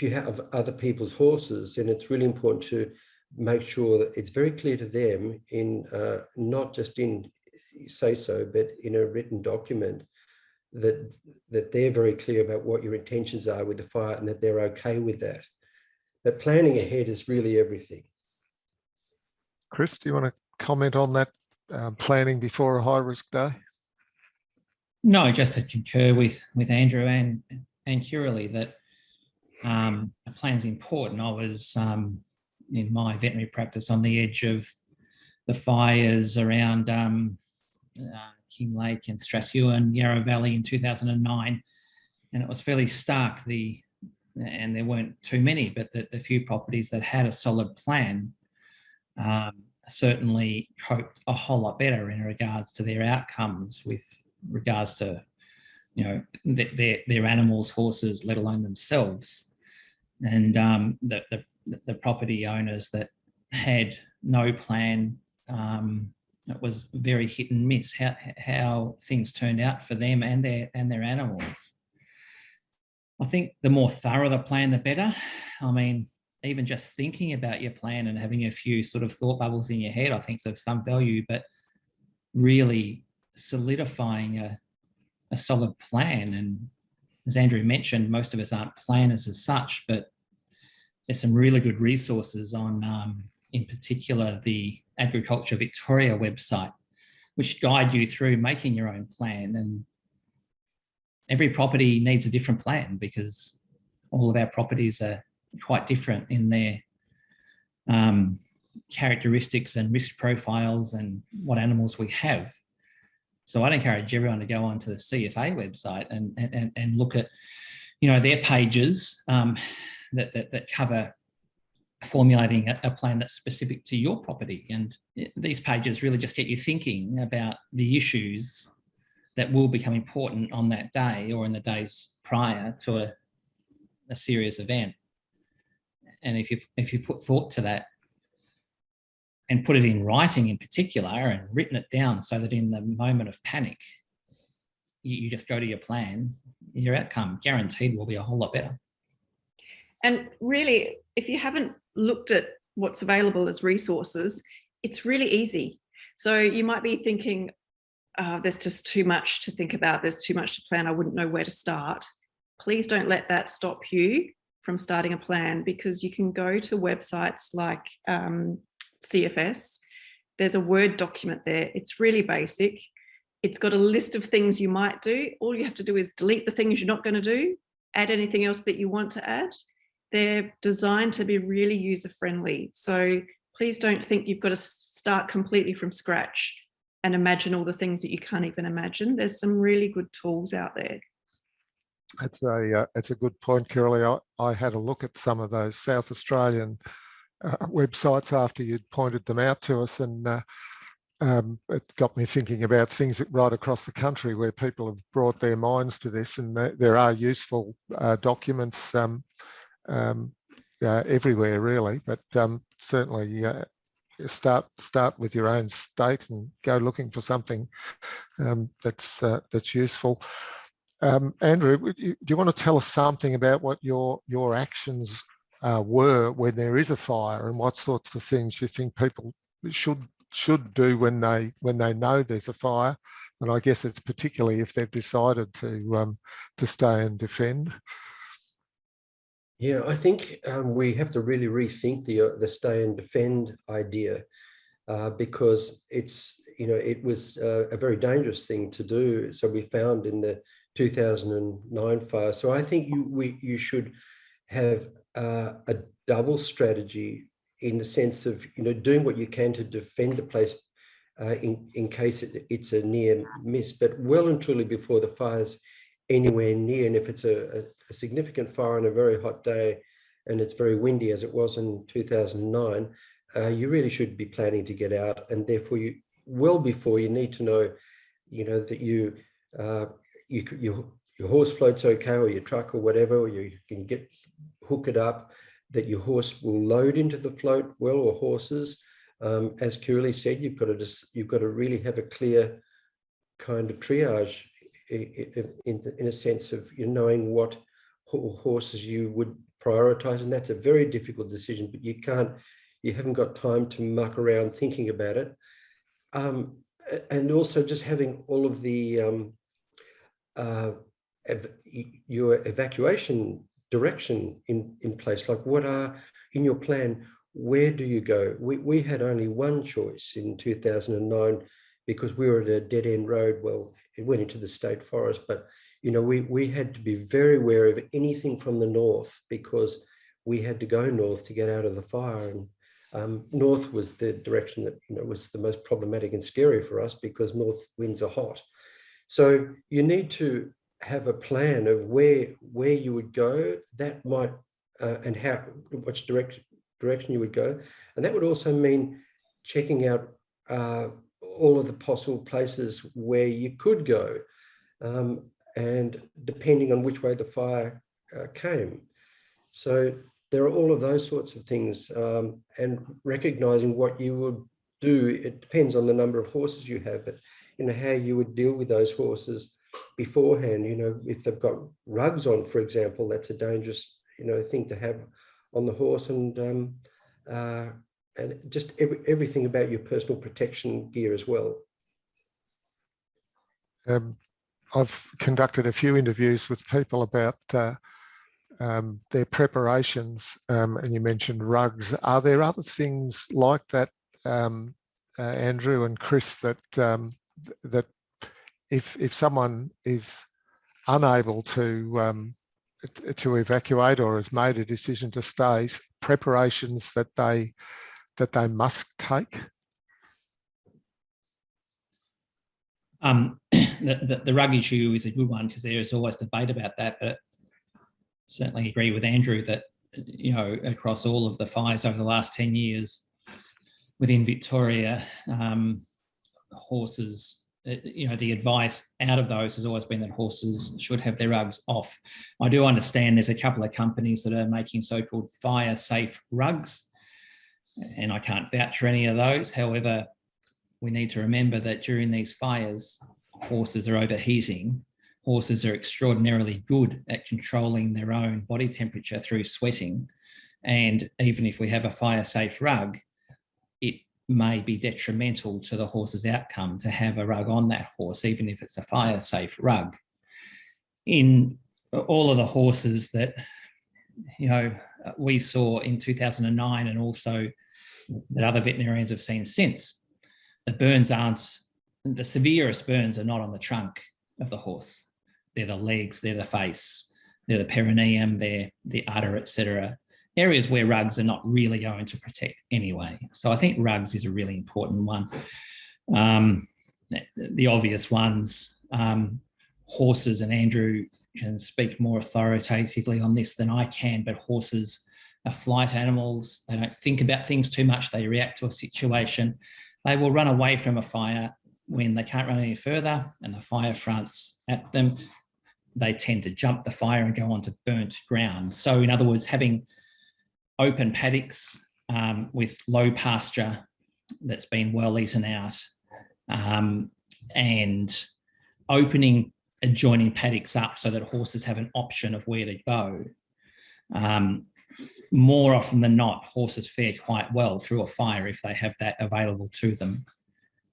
have other people's horses, then it's really important to make sure that it's very clear to them, in not just in say so, but in a written document, that they're very clear about what your intentions are with the fire, and that they're okay with that. But planning ahead is really everything. Chris, do you want to comment on that, planning before a high risk day? No, just to concur with Andrew and Kirrilly that a plan's important. I was in my veterinary practice on the edge of the fires around Kinglake and Strathewen, Yarra Valley in 2009, and it was fairly stark. And there weren't too many, but the few properties that had a solid plan certainly coped a whole lot better in regards to their outcomes with regards to, you know, their animals, horses, let alone themselves. And the property owners that had no plan, it was very hit and miss how things turned out for them and their animals. I think the more thorough the plan, the better. I mean, even just thinking about your plan and having a few sort of thought bubbles in your head, I think is of some value, but really solidifying a solid plan. And as Andrew mentioned, most of us aren't planners as such, but there's some really good resources on, in particular, the Agriculture Victoria website, which guide you through making your own plan. And every property needs a different plan because all of our properties are quite different in their characteristics and risk profiles and what animals we have. So I'd encourage everyone to go onto the CFA website and look at, you know, their pages that cover formulating a plan that's specific to your property. And these pages really just get you thinking about the issues that will become important on that day or in the days prior to a serious event. And if you put thought to that and put it in writing in particular and written it down so that in the moment of panic, you just go to your plan, your outcome guaranteed will be a whole lot better. And really, if you haven't looked at what's available as resources, it's really easy. So you might be thinking, there's just too much to think about, there's too much to plan, I wouldn't know where to start. Please don't let that stop you from starting a plan, because you can go to websites like CFS. There's a Word document there. It's really basic. It's got a list of things you might do. All you have to do is delete the things you're not going to do, add anything else that you want to add. They're designed to be really user-friendly. So please don't think you've got to start completely from scratch and imagine all the things that you can't even imagine. There's some really good tools out there. It's a good point, Kirrilly. I had a look at some of those South Australian websites after you'd pointed them out to us, and it got me thinking about things right across the country where people have brought their minds to this, and there are useful documents everywhere, really. But certainly start with your own state and go looking for something that's useful. Andrew, do you want to tell us something about what your actions were when there is a fire, and what sorts of things you think people should do when they know there's a fire? And I guess it's particularly if they've decided to stay and defend. Yeah, I think we have to really rethink the stay and defend idea, because it was a very dangerous thing to do. So we found in the 2009 fire. So I think you should have a double strategy, in the sense of doing what you can to defend the place in case it's a near miss, but well and truly before the fire's anywhere near. And if it's a significant fire on a very hot day and it's very windy, as it was in 2009, you really should be planning to get out, and therefore well before you need to know that your horse floats okay, or your truck or whatever, or you can hook it up, that your horse will load into the float well, or horses. As Kirrilly said, you've got to really have a clear kind of triage in a sense of knowing what horses you would prioritize, and that's a very difficult decision. But you haven't got time to muck around thinking about it, and also just having all of the your evacuation direction in place. Like, what are in your plan? Where do you go? We had only one choice in 2009 because we were at a dead end road. Well, it went into the state forest, but we had to be very wary of anything from the north, because we had to go north to get out of the fire. And North was the direction that was the most problematic and scary for us, because north winds are hot. So you need to have a plan of where you would go. That might and which direction you would go, and that would also mean checking out all of the possible places where you could go, and depending on which way the fire came. So there are all of those sorts of things, and recognizing what you would do. It depends on the number of horses you have, but how you would deal with those horses beforehand. If they've got rugs on, for example, that's a dangerous thing to have on the horse, and just everything about your personal protection gear as well. I've conducted a few interviews with people about their preparations, and you mentioned rugs. Are there other things like that, Andrew and Chris, that that if someone is unable to evacuate or has made a decision to stay, preparations that they must take? The rug issue is a good one, because there is always debate about that, but certainly agree with Andrew that across all of the fires over the last 10 years within Victoria, horses, the advice out of those has always been that horses should have their rugs off. I do understand there's a couple of companies that are making so-called fire safe rugs, and I can't vouch for any of those. However, we need to remember that during these fires, horses are overheating. Horses are extraordinarily good at controlling their own body temperature through sweating. And even if we have a fire safe rug, it may be detrimental to the horse's outcome to have a rug on that horse, even if it's a fire safe rug. In all of the horses that we saw in 2009, and also that other veterinarians have seen since, the severest burns are not on the trunk of the horse. They're the legs, they're the face, they're the perineum, they're the udder, etc. Areas where rugs are not really going to protect anyway. So I think rugs is a really important one. The obvious ones, horses, and Andrew can speak more authoritatively on this than I can, but horses are flight animals. They don't think about things too much. They react to a situation. They will run away from a fire when they can't run any further and the fire fronts at them. They tend to jump the fire and go onto burnt ground. So in other words, having open paddocks with low pasture that's been well eaten out, and opening adjoining paddocks up so that horses have an option of where to go. More often than not, horses fare quite well through a fire if they have that available to them.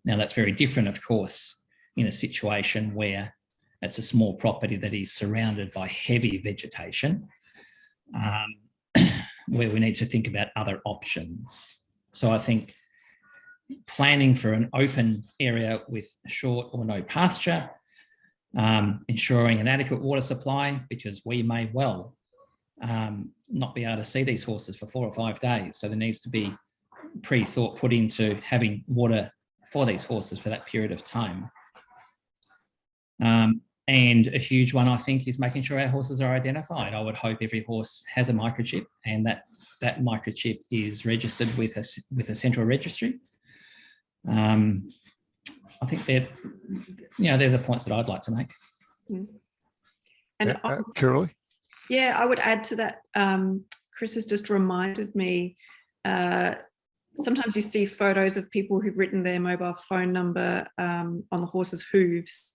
Now, that's very different, of course, in a situation where it's a small property that is surrounded by heavy vegetation, where we need to think about other options. So I think planning for an open area with short or no pasture, ensuring an adequate water supply, because we may well not be able to see these horses for 4 or 5 days. So there needs to be pre-thought put into having water for these horses for that period of time. And a huge one, I think, is making sure our horses are identified. I would hope every horse has a microchip, and that microchip is registered with a central registry. I think they're the points that I'd like to make. And Kirrilly? Yeah, I would add to that. Chris has just reminded me, sometimes you see photos of people who've written their mobile phone number on the horse's hooves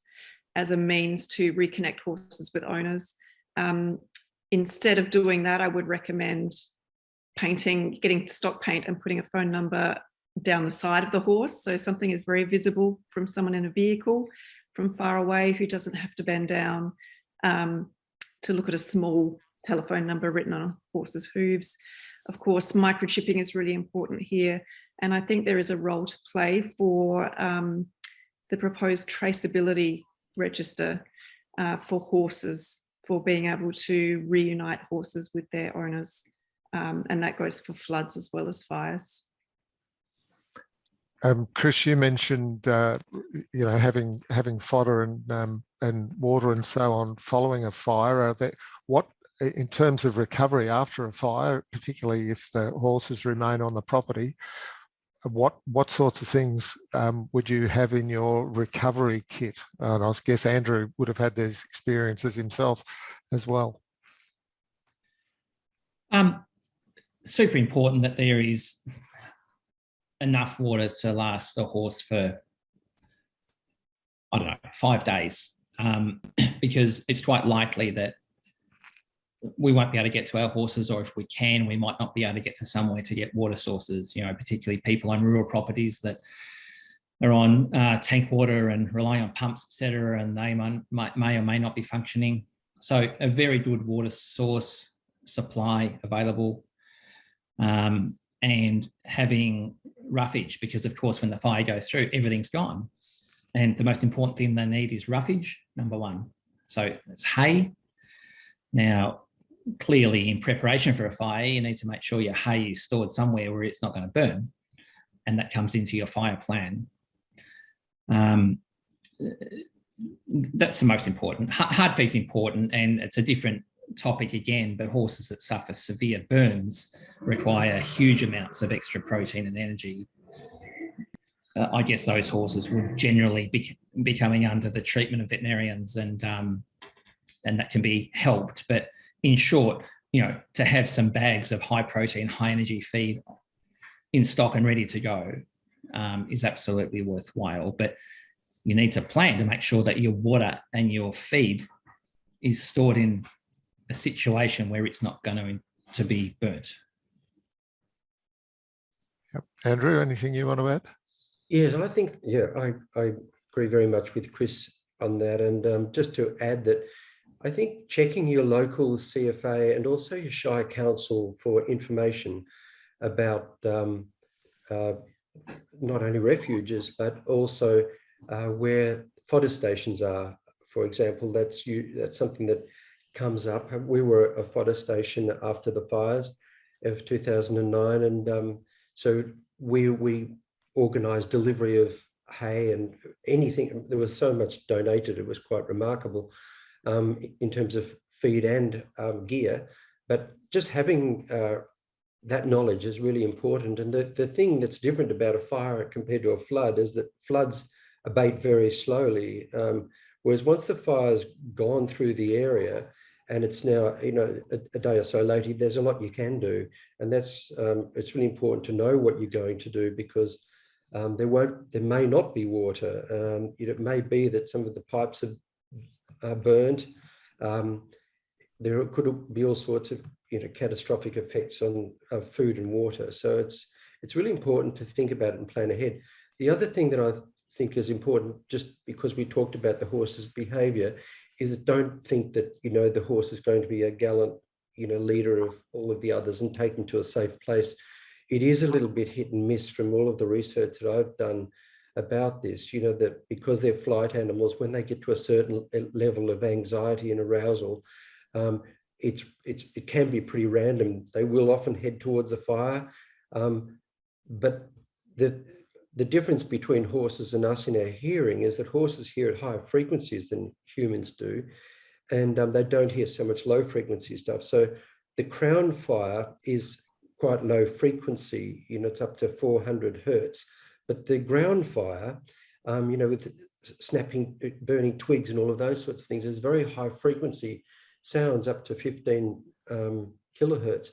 as a means to reconnect horses with owners. Instead of doing that, I would recommend getting stock paint and putting a phone number down the side of the horse, so something is very visible from someone in a vehicle from far away who doesn't have to bend down to look at a small telephone number written on a horse's hooves. Of course, microchipping is really important here, and I think there is a role to play for the proposed traceability register for horses, for being able to reunite horses with their owners, and that goes for floods as well as fires. Chris, you mentioned having fodder and water and so on following a fire. What in terms of recovery after a fire, particularly if the horses remain on the property, what sorts of things would you have in your recovery kit? And I guess Andrew would have had these experiences himself as well. Super important that there is enough water to last the horse for, I don't know, 5 days, because it's quite likely that we won't be able to get to our horses, or if we can, we might not be able to get to somewhere to get water sources, particularly people on rural properties that are on tank water and relying on pumps, etc., and they may or may not be functioning. So a very good water source supply available, and having roughage, because of course when the fire goes through, everything's gone. And the most important thing they need is roughage, number one. So it's hay. Now, clearly in preparation for a fire, you need to make sure your hay is stored somewhere where it's not going to burn. And that comes into your fire plan. That's the most important. Hard feed's important, and it's a different topic again, but horses that suffer severe burns require huge amounts of extra protein and energy. I guess those horses would generally be coming under the treatment of veterinarians, and that can be helped. But in short, to have some bags of high protein, high energy feed in stock and ready to go is absolutely worthwhile. But you need to plan to make sure that your water and your feed is stored in a situation where it's not going to be burnt. Yep. Andrew, anything you want to add? Yes, I think, I agree very much with Chris on that. And just to add that, I think checking your local CFA and also your Shire Council for information about not only refuges, but also where fodder stations are. For example, that's something that comes up. We were a fodder station after the fires of 2009, and so we organised delivery of hay and anything. There was so much donated; it was quite remarkable in terms of feed and gear. But just having that knowledge is really important. And the thing that's different about a fire compared to a flood is that floods abate very slowly, whereas once the fire's gone through the area and it's now a day or so later, there's a lot you can do. And that's it's really important to know what you're going to do, because there may not be water. It may be that some of the pipes are burnt. There could be all sorts of catastrophic effects on food and water. So it's really important to think about it and plan ahead. The other thing that I think is important, just because we talked about the horse's behaviour, is that don't think that the horse is going to be a gallant leader of all of the others and take them to a safe place. It is a little bit hit and miss from all of the research that I've done about this, that because they're flight animals, when they get to a certain level of anxiety and arousal, it can be pretty random. They will often head towards a fire, but the difference between horses and us in our hearing is that horses hear at higher frequencies than humans do, and they don't hear so much low frequency stuff. So the crown fire is quite low frequency, it's up to 400 hertz, but the ground fire, with snapping, burning twigs and all of those sorts of things, is very high frequency sounds up to 15 kilohertz.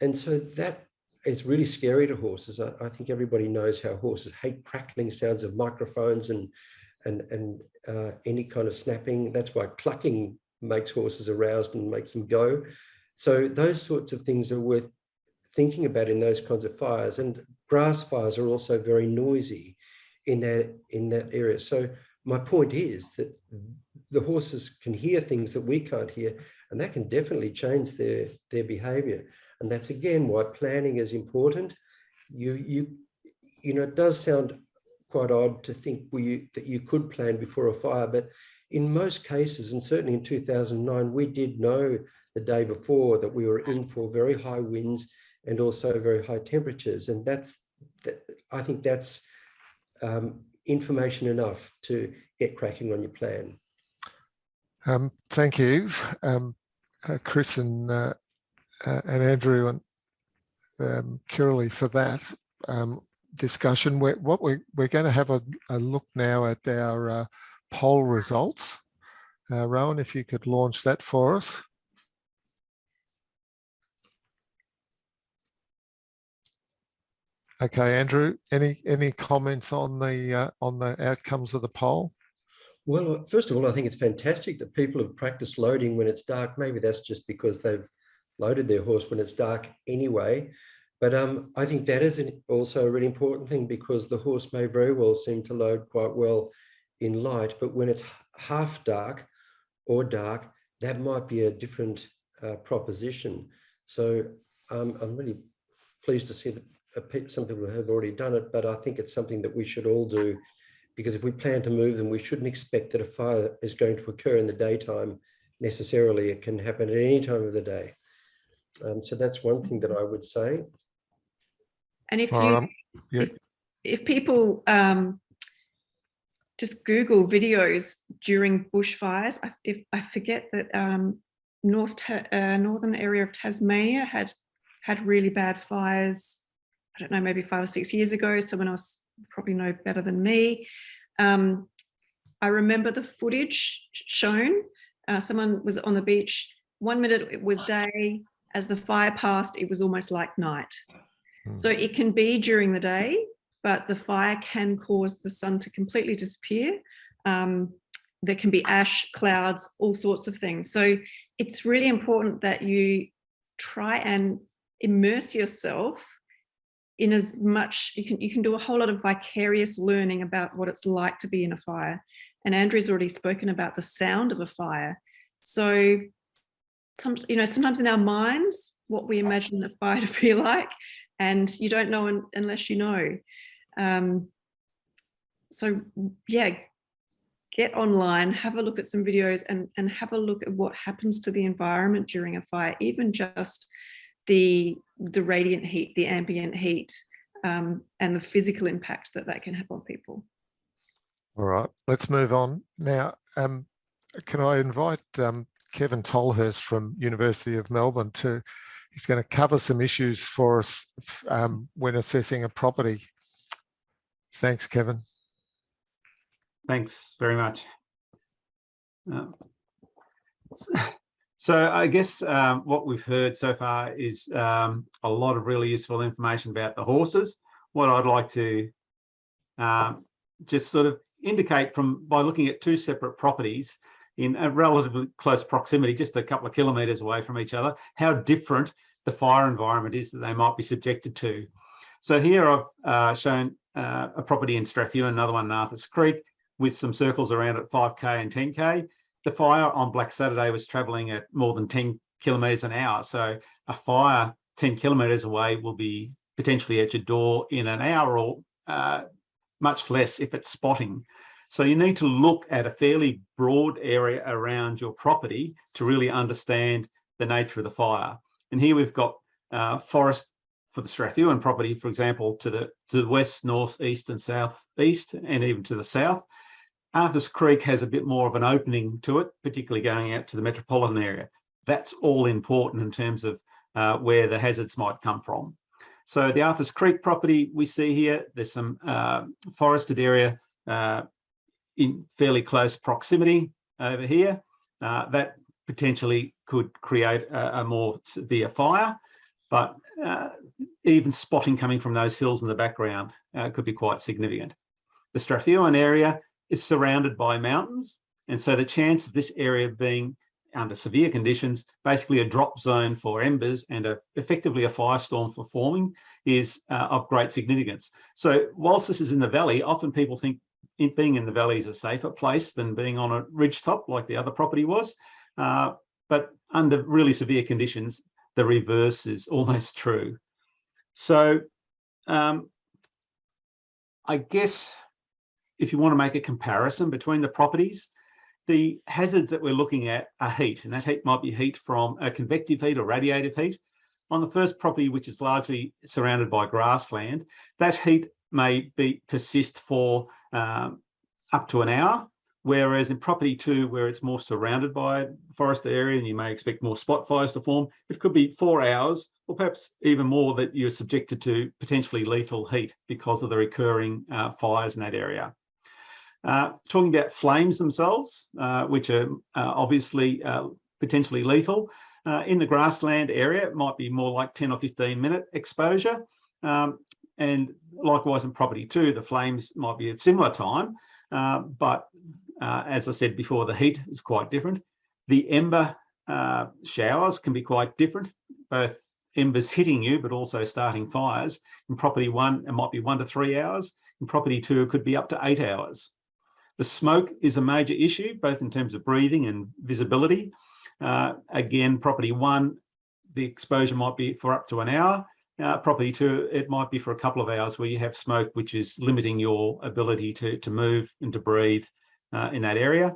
And so that is really scary to horses. I think everybody knows how horses hate crackling sounds of microphones and any kind of snapping. That's why clucking makes horses aroused and makes them go. So those sorts of things are worth thinking about in those kinds of fires. And grass fires are also very noisy in that area. So my point is that the horses can hear things that we can't hear, and that can definitely change their behavior. And that's again why planning is important. It does sound quite odd to think that you could plan before a fire, but in most cases, and certainly in 2009, we did know the day before that we were in for very high winds and also very high temperatures. And I think that's information enough to get cracking on your plan. Thank you, Chris and Andrew and Kirrilly for that discussion. We're going to have a look now at our poll results. Rowan, if you could launch that for us. Okay, Andrew, any comments on the outcomes of the poll? Well, first of all, I think it's fantastic that people have practiced loading when it's dark. Maybe that's just because they've loaded their horse when it's dark anyway. But I think that is also a really important thing, because the horse may very well seem to load quite well in light, but when it's half dark or dark, that might be a different proposition. So I'm really pleased to see that some people have already done it, but I think it's something that we should all do, because if we plan to move them, we shouldn't expect that a fire is going to occur in the daytime necessarily. It can happen at any time of the day. So that's one thing that I would say. And if people just Google videos during bushfires, I forget that northern area of Tasmania had really bad fires. I don't know, maybe 5 or 6 years ago. Someone else probably know better than me. I remember the footage shown. Someone was on the beach. 1 minute it was day. As the fire passed, it was almost like night. So it can be during the day, but the fire can cause the sun to completely disappear. There can be ash, clouds, all sorts of things. So it's really important that you try and immerse yourself in as much, you can do a whole lot of vicarious learning about what it's like to be in a fire. And Andrew's already spoken about the sound of a fire. So sometimes in our minds, what we imagine a fire to be like, and you don't know unless you know. So yeah, get online, have a look at some videos and have a look at what happens to the environment during a fire, even just the radiant heat, the ambient heat, and the physical impact that can have on people. All right, let's move on now. Can I invite Kevin Tolhurst from University of Melbourne he's going to cover some issues for us when assessing a property. Thanks, Kevin. Thanks very much. So I guess what we've heard so far is a lot of really useful information about the horses. What I'd like to just sort of indicate by looking at two separate properties in a relatively close proximity, just a couple of kilometres away from each other, how different the fire environment is that they might be subjected to. So here I've shown a property in Strathewen, another one in Arthurs Creek, with some circles around at 5K and 10K. The fire on Black Saturday was travelling at more than 10 kilometres an hour. So a fire 10 kilometres away will be potentially at your door in an hour, or much less if it's spotting. So you need to look at a fairly broad area around your property to really understand the nature of the fire. And here we've got forest for the Strathewen property, for example, to the west, north, east and south east, and even to the south. Arthurs Creek has a bit more of an opening to it, particularly going out to the metropolitan area. That's all important in terms of where the hazards might come from. So the Arthurs Creek property we see here, there's some forested area in fairly close proximity over here. That potentially could create a more severe fire, but even spotting coming from those hills in the background could be quite significant. The Strathewen area is surrounded by mountains, and so the chance of this area being under severe conditions, basically a drop zone for embers and effectively a firestorm for forming, is of great significance. So whilst this is in the valley, often people think being in the valley is a safer place than being on a ridgetop like the other property was. But under really severe conditions, the reverse is almost true. So I guess if you want to make a comparison between the properties, the hazards that we're looking at are heat, and that heat might be heat from a convective heat or radiative heat. On the first property, which is largely surrounded by grassland, that heat may persist for up to an hour, whereas in property 2, where it's more surrounded by a forest area and you may expect more spot fires to form, it could be 4 hours or perhaps even more that you're subjected to potentially lethal heat because of the recurring fires in that area. Talking about flames themselves, which are obviously potentially lethal. In the grassland area, it might be more like 10 or 15-minute exposure. And likewise in property 2, the flames might be of similar time, but as I said before, the heat is quite different. The ember showers can be quite different, both embers hitting you, but also starting fires. In property 1, it might be 1 to 3 hours. In property 2, it could be up to 8 hours. The smoke is a major issue, both in terms of breathing and visibility. Again, property 1, the exposure might be for up to an hour. Property 2, it might be for a couple of hours where you have smoke, which is limiting your ability to move and to breathe in that area.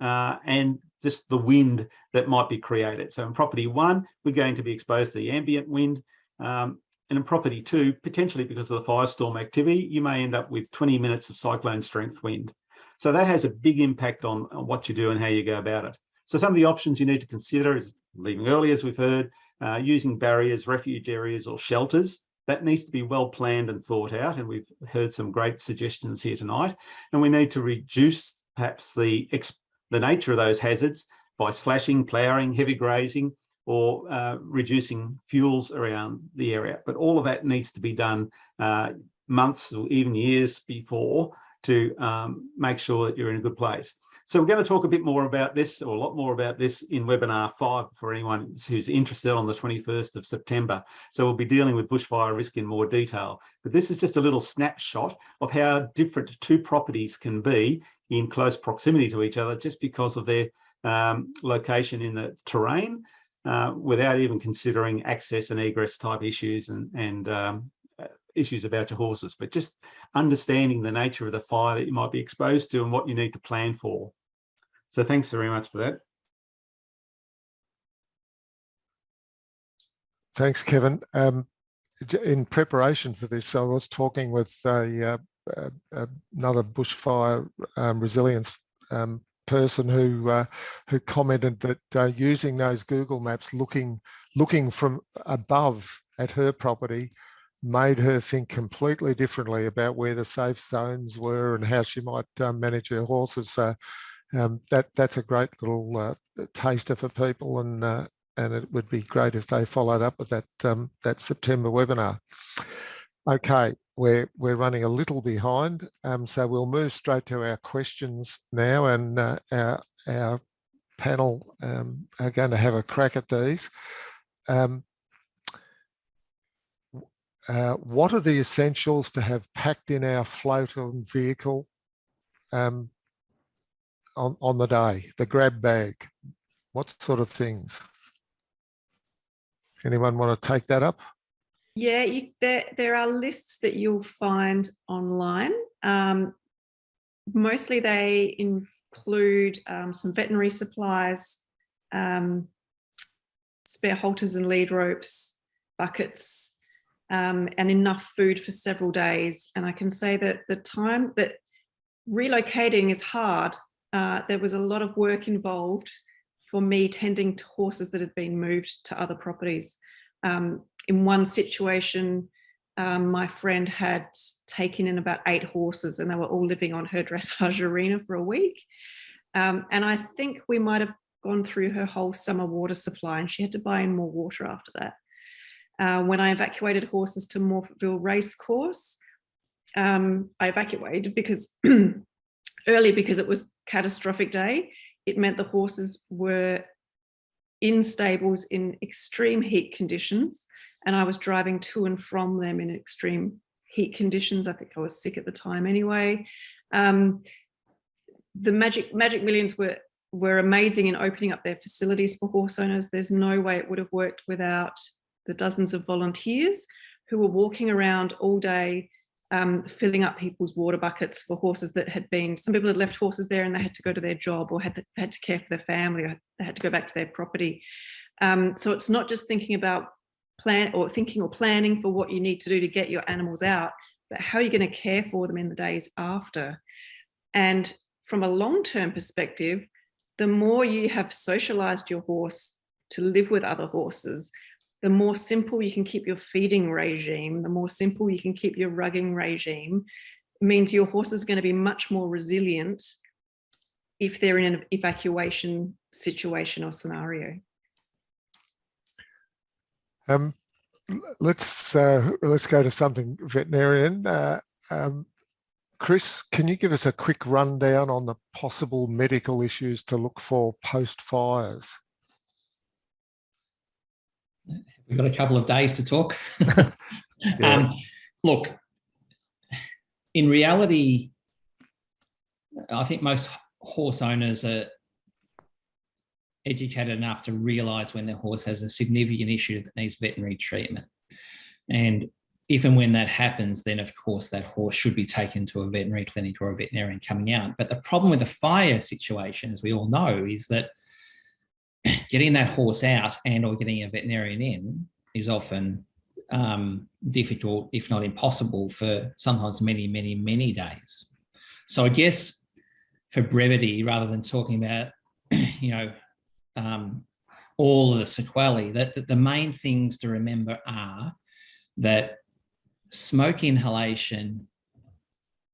And just the wind that might be created. So in property 1, we're going to be exposed to the ambient wind. And in property 2, potentially because of the firestorm activity, you may end up with 20 minutes of cyclone strength wind. So that has a big impact on what you do and how you go about it. So some of the options you need to consider is leaving early, as we've heard, using barriers, refuge areas or shelters. That needs to be well planned and thought out. And we've heard some great suggestions here tonight. And we need to reduce perhaps the nature of those hazards by slashing, ploughing, heavy grazing, or reducing fuels around the area. But all of that needs to be done months or even years before to make sure that you're in a good place. So we're going to talk a bit more about this, or a lot more about this, in webinar 5 for anyone who's interested on the 21st of September. So we'll be dealing with bushfire risk in more detail. But this is just a little snapshot of how different 2 properties can be in close proximity to each other just because of their location in the terrain, without even considering access and egress type issues and issues about your horses, but just understanding the nature of the fire that you might be exposed to and what you need to plan for. So thanks very much for that. Thanks, Kevin. In preparation for this, I was talking with another bushfire resilience person who commented that using those Google Maps, looking from above at her property, made her think completely differently about where the safe zones were and how she might manage her horses. So that's a great little taster for people, and it would be great if they followed up with that September webinar. Okay, we're running a little behind, so we'll move straight to our questions now, and our panel are going to have a crack at these. What are the essentials to have packed in our float-on vehicle on the day, the grab bag? What sort of things? Anyone want to take that up? Yeah, there are lists that you'll find online. Mostly they include some veterinary supplies, spare halters and lead ropes, buckets, and enough food for several days. And I can say that the time that relocating is hard, there was a lot of work involved for me tending to horses that had been moved to other properties. In one situation, my friend had taken in about 8 horses and they were all living on her dressage arena for a week. And I think we might have gone through her whole summer water supply, and she had to buy in more water after that. When I evacuated horses to Morphettville Racecourse, I evacuated because early because it was catastrophic day. It meant the horses were in stables in extreme heat conditions, and I was driving to and from them in extreme heat conditions. I think I was sick at the time anyway. The Magic Millions were amazing in opening up their facilities for horse owners. There's no way it would have worked without the dozens of volunteers who were walking around all day, filling up people's water buckets for horses that had been, some people had left horses there and they had to go to their job, or had to care for their family, or they had to go back to their property. So it's not just thinking about planning for what you need to do to get your animals out. but how are you going to care for them in the days after? And from a long-term perspective, the more you have socialized your horse to live with other horses, the more simple you can keep your feeding regime, the more simple you can keep your rugging regime, means your horse is going to be much more resilient if they're in an evacuation situation or scenario. Let's go to something veterinarian. Chris, can you give us a quick rundown on the possible medical issues to look for post-fires? We've got a couple of days to talk. Yeah. Look, in reality, I think most horse owners are educated enough to realise when their horse has a significant issue that needs veterinary treatment. And if and when that happens, then of course that horse should be taken to a veterinary clinic or a veterinarian coming out. But the problem with a fire situation, as we all know, is that getting that horse out and or getting a veterinarian in is often difficult, if not impossible, for sometimes many, many, many days. So I guess for brevity, rather than talking about, all of the sequelae, that the main things to remember are that smoke inhalation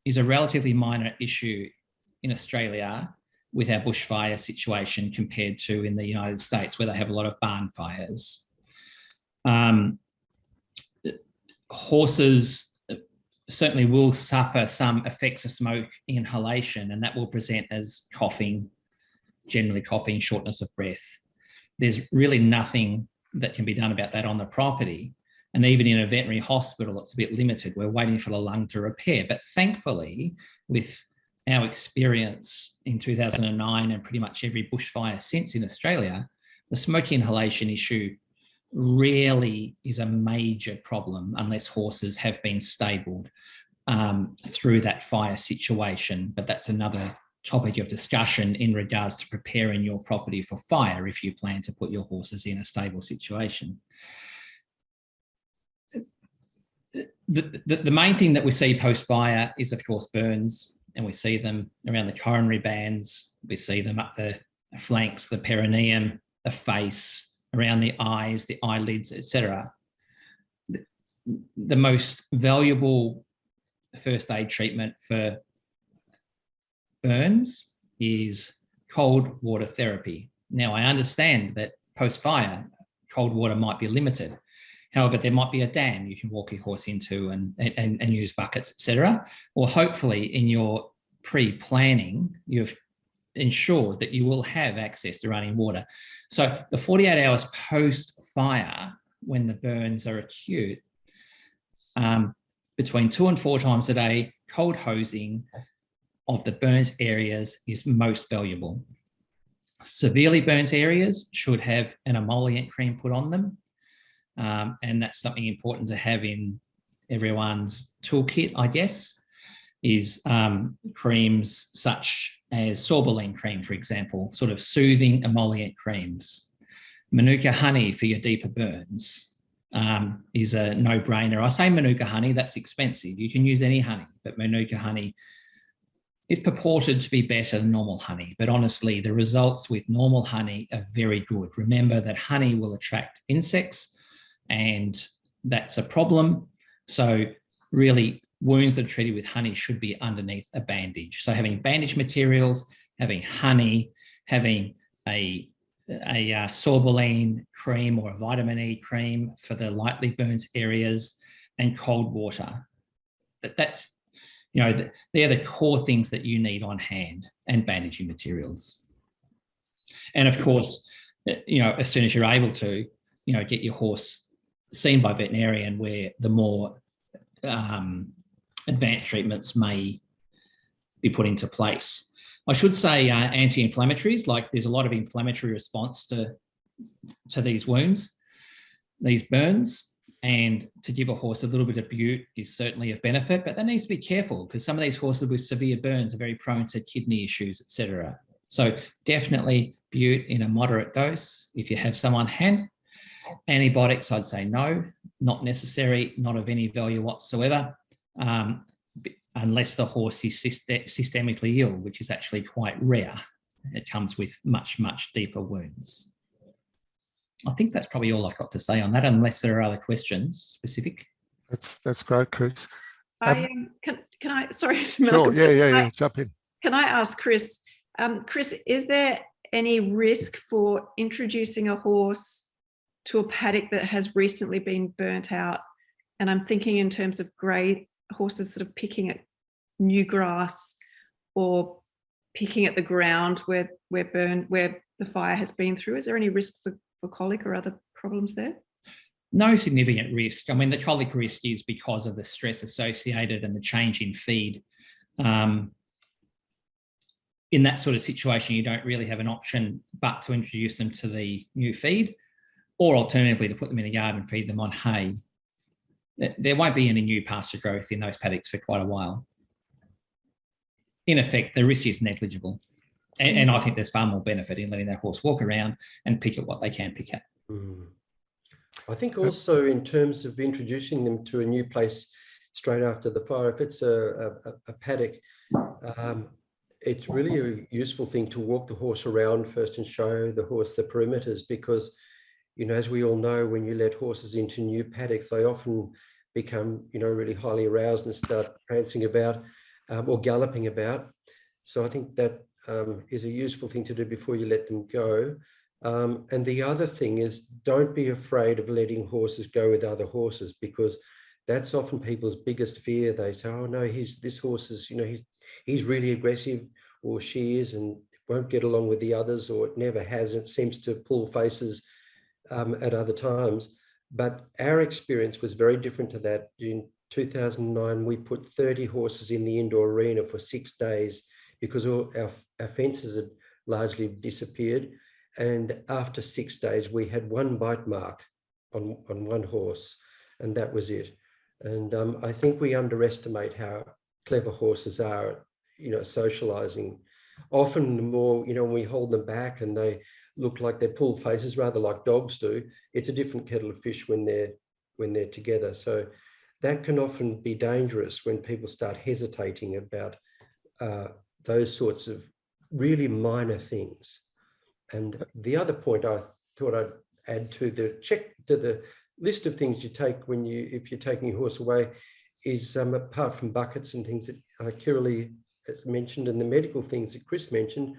is a relatively minor issue in Australia with our bushfire situation compared to in the United States, where they have a lot of barn fires. Horses certainly will suffer some effects of smoke inhalation, and that will present as coughing, generally coughing, shortness of breath. There's really nothing that can be done about that on the property. And even in a veterinary hospital, it's a bit limited. We're waiting for the lung to repair. But thankfully, with our experience in 2009 and pretty much every bushfire since in Australia, the smoke inhalation issue rarely is a major problem unless horses have been stabled through that fire situation. But that's another topic of discussion in regards to preparing your property for fire if you plan to put your horses in a stable situation. The main thing that we see post-fire is, of course, burns, and we see them around the coronary bands. We see them up the flanks, the perineum, the face, around the eyes, the eyelids, etc. The most valuable first aid treatment for burns is cold water therapy. Now, I understand that post-fire, cold water might be limited. However, there might be a dam you can walk your horse into and use buckets, etc. Or hopefully in your pre-planning, you've ensured that you will have access to running water. So the 48 hours post-fire, when the burns are acute, between 2 and 4 times a day, cold hosing of the burnt areas is most valuable. Severely burnt areas should have an emollient cream put on them. And that's something important to have in everyone's toolkit, I guess, is creams such as sorbeline cream, for example, sort of soothing emollient creams. Manuka honey for your deeper burns is a no-brainer. I say Manuka honey, that's expensive. You can use any honey, but Manuka honey is purported to be better than normal honey. But honestly, the results with normal honey are very good. Remember that honey will attract insects, and that's a problem. So really, wounds that are treated with honey should be underneath a bandage. So having bandage materials, having honey, having a sorbeline cream or a vitamin E cream for the lightly burnt areas, and cold water. That's, they're the core things that you need on hand, and bandaging materials. And of course, as soon as you're able to, get your horse seen by a veterinarian, where the more advanced treatments may be put into place. I should say anti-inflammatories, like there's a lot of inflammatory response to these wounds, these burns, and to give a horse a little bit of bute is certainly of benefit, but that needs to be careful because some of these horses with severe burns are very prone to kidney issues, etc. So definitely bute in a moderate dose if you have some on hand. Antibiotics, I'd say no, not necessary, not of any value whatsoever. unless the horse is systemically ill, which is actually quite rare. It comes with much, much deeper wounds. I think that's probably all I've got to say on that, unless there are other questions specific. That's great, Chris. Can I, sorry, Sure, Malcolm, yeah, jump in. Can I ask Chris, Chris, is there any risk for introducing a horse to a paddock that has recently been burnt out? And I'm thinking in terms of grey horses sort of picking at new grass or picking at the ground where the fire has been through. Is there any risk for colic or other problems there? No significant risk. I mean, the colic risk is because of the stress associated and the change in feed. In that sort of situation, you don't really have an option but to introduce them to the new feed, or alternatively to put them in a yard and feed them on hay. There won't be any new pasture growth in those paddocks for quite a while. In effect, the risk is negligible. And I think there's far more benefit in letting that horse walk around and pick at what they can pick at. I think also in terms of introducing them to a new place straight after the fire, if it's a paddock, it's really a useful thing to walk the horse around first and show the horse the perimeters, because, you know, as we all know, when you let horses into new paddocks, they often become, you know, really highly aroused and start prancing about or galloping about. So I think that is a useful thing to do before you let them go. And the other thing is, don't be afraid of letting horses go with other horses, because that's often people's biggest fear. They say, oh no, this horse is, you know, he's really aggressive, or she is, and won't get along with the others, or it never has. It seems to pull faces at other times. But our experience was very different to that. In 2009, we put 30 horses in the indoor arena for 6 days because all our fences had largely disappeared. And after 6 days, we had one bite mark on one horse, and that was it. And I think we underestimate how clever horses are, you know, socializing. Often the more, you know, when we hold them back and they look like they pull faces, rather like dogs do, it's a different kettle of fish when they're together. So that can often be dangerous when people start hesitating about those sorts of really minor things. And the other point I thought I'd add to the list of things you take if you're taking your horse away is, apart from buckets and things that Kirrilly has mentioned, and the medical things that Chris mentioned,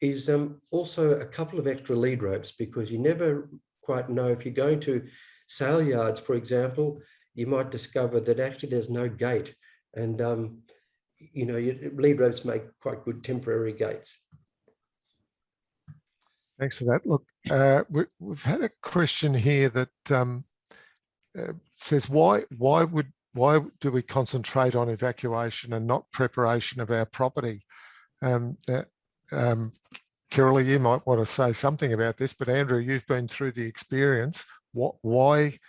is also a couple of extra lead ropes, because you never quite know. If you're going to sale yards, for example, you might discover that actually there's no gate, and you know, lead ropes make quite good temporary gates. Thanks for that. Look, we've had a question here that says, why do we concentrate on evacuation and not preparation of our property? Kirrilly, you might want to say something about this, but Andrew, you've been through the experience. Why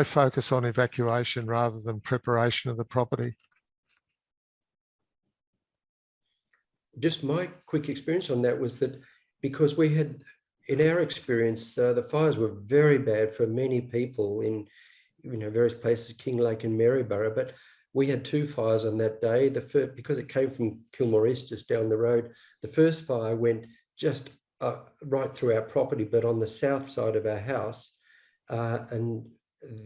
focus on evacuation rather than preparation of the property? Just my quick experience on that was that because we had, in our experience, the fires were very bad for many people in, you know, various places, Kinglake and Maryborough, but we had 2 fires on that day. The first, because it came from Kilmore East, just down the road, the first fire went just right through our property, but on the south side of our house, and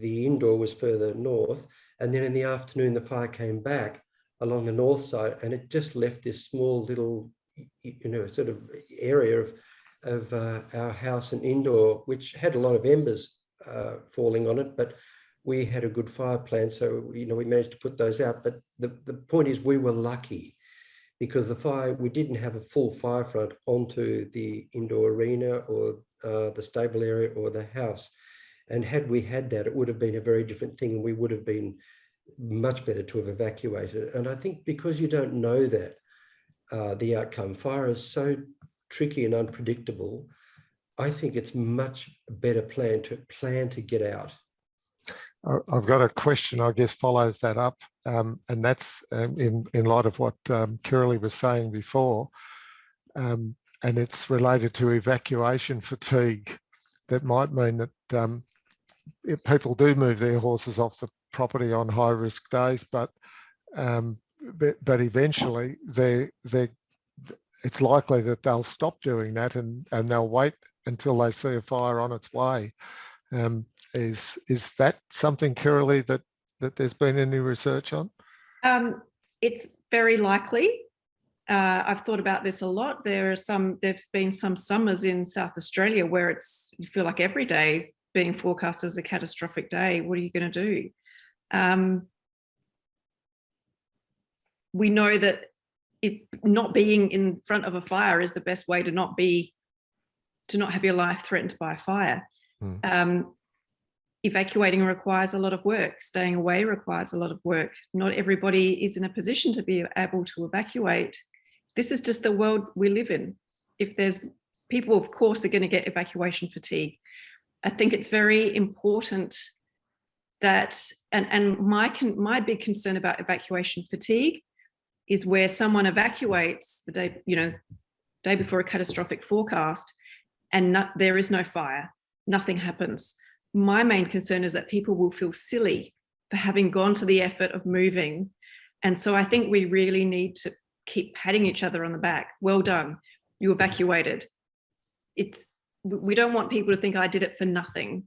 the indoor was further north. And then in the afternoon, the fire came back along the north side, and it just left this small little, you know, sort of area of our house and indoor, which had a lot of embers falling on it, but we had a good fire plan, so, you know, we managed to put those out. But the point is, we were lucky because the fire, we didn't have a full fire front onto the indoor arena or the stable area or the house. And had we had that, it would have been a very different thing, and we would have been much better to have evacuated. And I think because you don't know that, the outcome, fire is so tricky and unpredictable, I think it's much better plan to get out. I've got a question, I guess, follows that up, and that's in light of what Kirrilly was saying before, and it's related to evacuation fatigue. That might mean that if people do move their horses off property on high risk days, but eventually it's likely that they'll stop doing that and they'll wait until they see a fire on its way. Is that something, Kirrilly, that there's been any research on? It's very likely. I've thought about this a lot. There's been some summers in South Australia where you feel like every day is being forecast as a catastrophic day. What are you going to do? We know that not being in front of a fire is the best way to not have your life threatened by a fire. Evacuating requires a lot of work. Staying away requires a lot of work. Not everybody is in a position to be able to evacuate. This is just the world we live in. If there's people, of course, are going to get evacuation fatigue. I think it's very important that, and my big concern about evacuation fatigue is where someone evacuates the day before a catastrophic forecast and there is no fire, nothing happens. My main concern is that people will feel silly for having gone to the effort of moving. And so I think we really need to keep patting each other on the back. Well done, you evacuated. We don't want people to think I did it for nothing.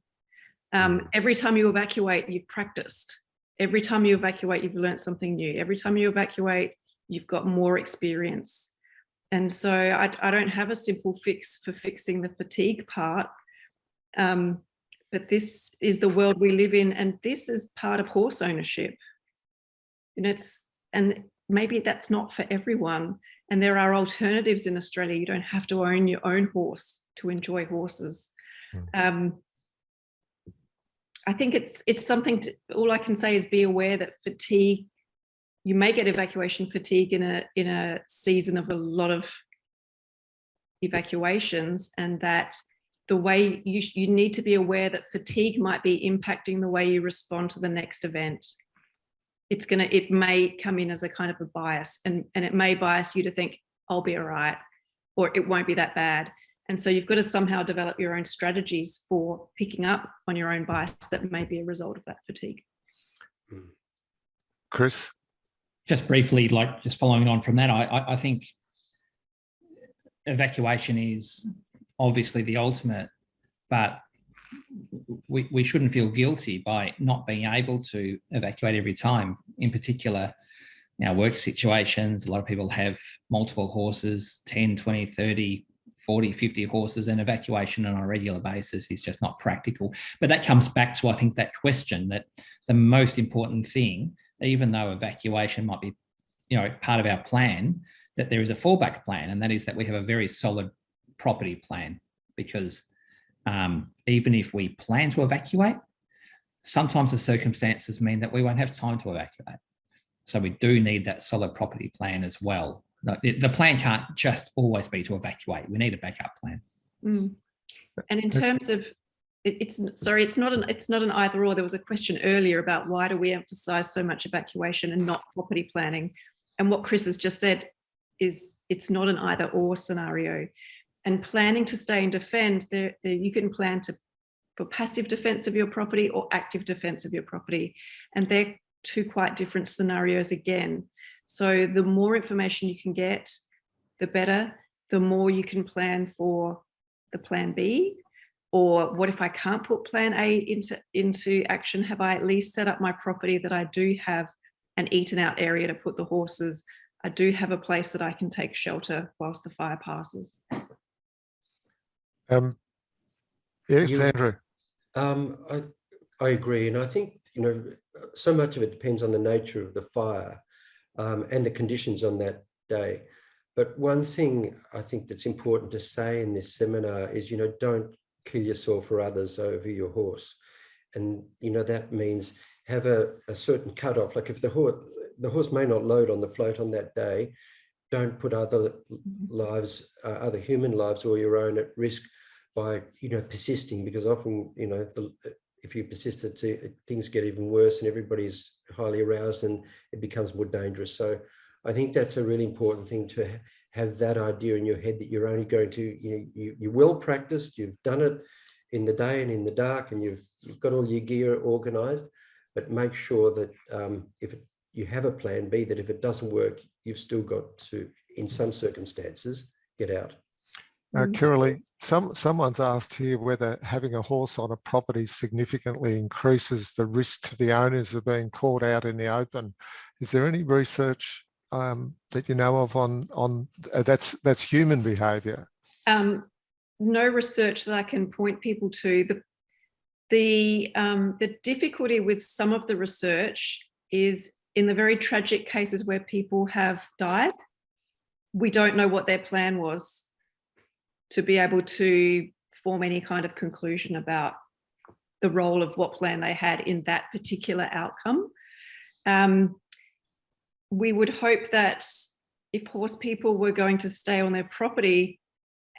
Every time you evacuate, you've practiced. Every time you evacuate, you've learned something new. Every time you evacuate, you've got more experience. And so I don't have a simple fix for fixing the fatigue part. But this is the world we live in, and this is part of horse ownership. And maybe that's not for everyone. And there are alternatives in Australia. You don't have to own your own horse to enjoy horses. I think it's something all I can say is be aware that fatigue, you may get evacuation fatigue in a season of a lot of evacuations, and that the way you need to be aware that fatigue might be impacting the way you respond to the next event. It may come in as a kind of a bias, and it may bias you to think, I'll be all right, or it won't be that bad. And so you've got to somehow develop your own strategies for picking up on your own bias that may be a result of that fatigue. Chris? Just briefly, just following on from that, I think evacuation is obviously the ultimate, but we shouldn't feel guilty by not being able to evacuate every time. In particular, work situations, a lot of people have multiple horses, 10, 20, 30, 40, 50 horses, and evacuation on a regular basis is just not practical. But that comes back to, I think, that question that the most important thing, even though evacuation might be, part of our plan, that there is a fallback plan, and that is that we have a very solid property plan, because even if we plan to evacuate, sometimes the circumstances mean that we won't have time to evacuate. So we do need that solid property plan as well. The plan can't just always be to evacuate. We need a backup plan. And in terms of, it's not an either or. There was a question earlier about why do we emphasize so much evacuation and not property planning? And what Chris has just said is it's not an either or scenario. And planning to stay and defend, you can plan for passive defense of your property or active defense of your property. And they're two quite different scenarios again. So the more information you can get, the better, the more you can plan for the plan B, or what if I can't put plan A into action? Have I at least set up my property that I do have an eaten out area to put the horses? I do have a place that I can take shelter whilst the fire passes. Yes, Andrew. I agree, and I think so much of it depends on the nature of the fire and the conditions on that day. But one thing I think that's important to say in this seminar is, don't kill yourself or others over your horse, and that means have a certain cutoff. Like if the horse may not load on the float on that day, don't put other lives, other human lives or your own at risk by persisting, because often if you persist, things get even worse and everybody's highly aroused and it becomes more dangerous. So I think that's a really important thing, to have that idea in your head that you're only going to, you're well practiced, you've done it in the day and in the dark, and you've got all your gear organized, but make sure that you have a plan B, that if it doesn't work, you've still got to, in some circumstances, get out. Kirrilly, someone's asked here whether having a horse on a property significantly increases the risk to the owners of being caught out in the open. Is there any research that you know of on that's human behaviour? No research that I can point people to. The difficulty with some of the research is in the very tragic cases where people have died, we don't know what their plan was to be able to form any kind of conclusion about the role of what plan they had in that particular outcome. We would hope that if horse people were going to stay on their property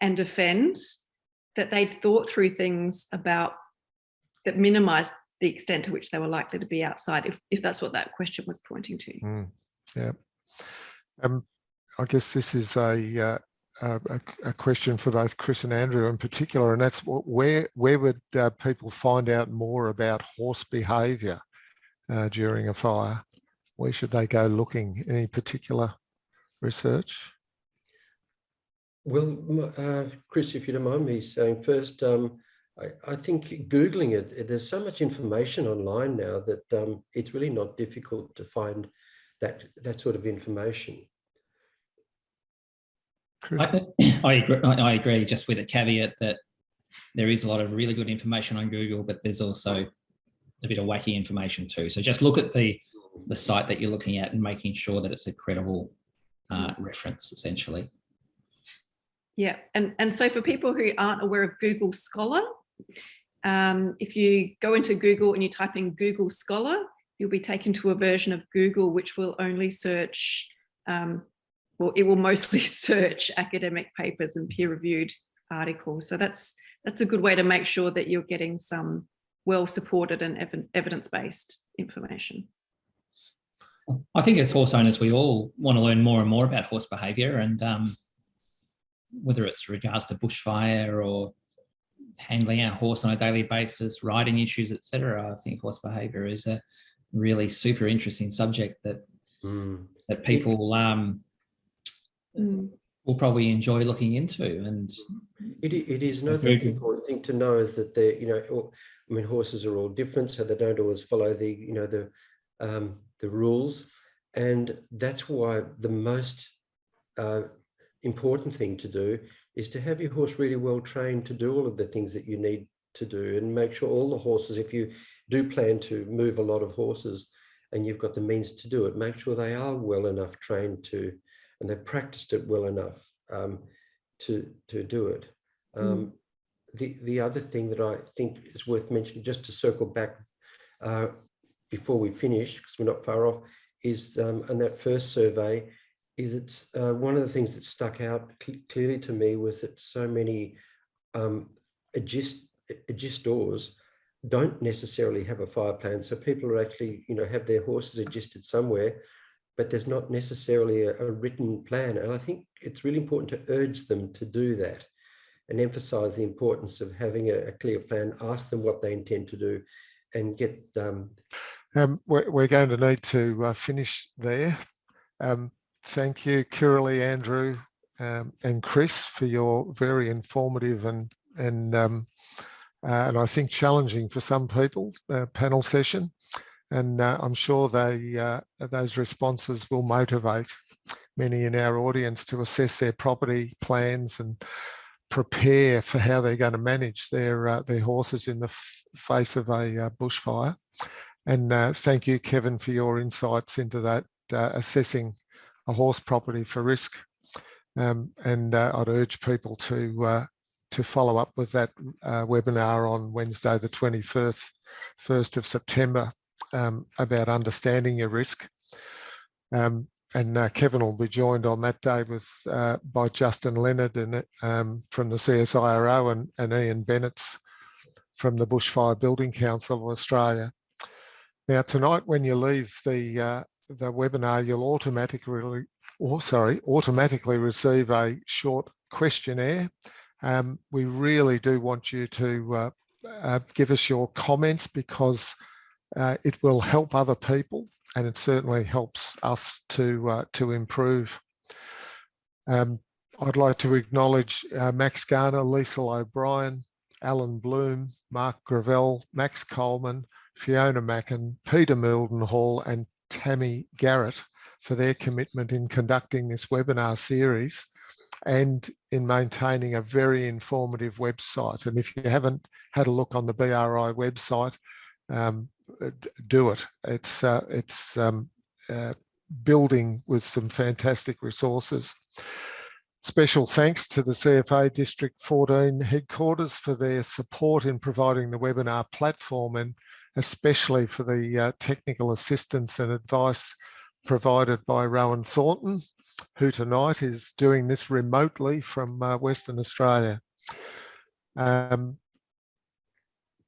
and defend, that they'd thought through things about that minimised the extent to which they were likely to be outside, if that's what that question was pointing to. Yeah. I guess this is a question for both Chris and Andrew in particular, and that's where would people find out more about horse behaviour during a fire? Where should they go looking? Any particular research? Well, Chris, if you don't mind me saying first, I think Googling it, there's so much information online now that it's really not difficult to find that sort of information. I agree, just with a caveat that there is a lot of really good information on Google, but there's also a bit of wacky information too. So just look at the site that you're looking at and making sure that it's a credible reference, essentially. Yeah, and so for people who aren't aware of Google Scholar, if you go into Google and you type in Google Scholar, you'll be taken to a version of Google which will only search, well, it will mostly search academic papers and peer-reviewed articles. So that's a good way to make sure that you're getting some well-supported and evidence-based information. I think as horse owners, we all want to learn more and more about horse behaviour, and whether it's regards to bushfire or handling our horse on a daily basis, riding issues, etc. I think horse behaviour is a really super interesting subject that people will probably enjoy looking into. And it is another important thing to know is that horses are all different, so they don't always follow the rules, and that's why the most important thing to do is to have your horse really well trained to do all of the things that you need to do, and make sure all the horses, if you do plan to move a lot of horses and you've got the means to do it, make sure they are well enough trained to, and they've practiced it well enough to do it. The other thing that I think is worth mentioning, just to circle back before we finish, because we're not far off, is on that first survey, is it's one of the things that stuck out clearly to me was that so many agistors don't necessarily have a fire plan. So people are actually, have their horses adjusted somewhere, but there's not necessarily a written plan. And I think it's really important to urge them to do that and emphasize the importance of having a clear plan, ask them what they intend to do, and get... We're going to need to finish there. Thank you, Kirrilly, Andrew, and Chris, for your very informative and I think challenging for some people panel session. And I'm sure those responses will motivate many in our audience to assess their property plans and prepare for how they're going to manage their horses in the face of a bushfire. And thank you, Kevin, for your insights into that, assessing a horse property for risk. And I'd urge people to follow up with that webinar on Wednesday, the 21st of September, about understanding your risk. And Kevin will be joined on that day by Justin Leonard from the CSIRO and Ian Bennett from the Bushfire Building Council of Australia. Now, tonight, when you leave the webinar, you'll automatically receive a short questionnaire. We really do want you to give us your comments, because It will help other people, and it certainly helps us to improve. I'd like to acknowledge Max Garner, Lisa O'Brien, Alan Bloom, Mark Gravel, Max Coleman, Fiona Mackin, Peter Mildenhall and Tammy Garrett for their commitment in conducting this webinar series and in maintaining a very informative website. And if you haven't had a look on the BRI website, do it. It's building with some fantastic resources. Special thanks to the CFA District 14 headquarters for their support in providing the webinar platform, and especially for the technical assistance and advice provided by Rowan Thornton, who tonight is doing this remotely from Western Australia.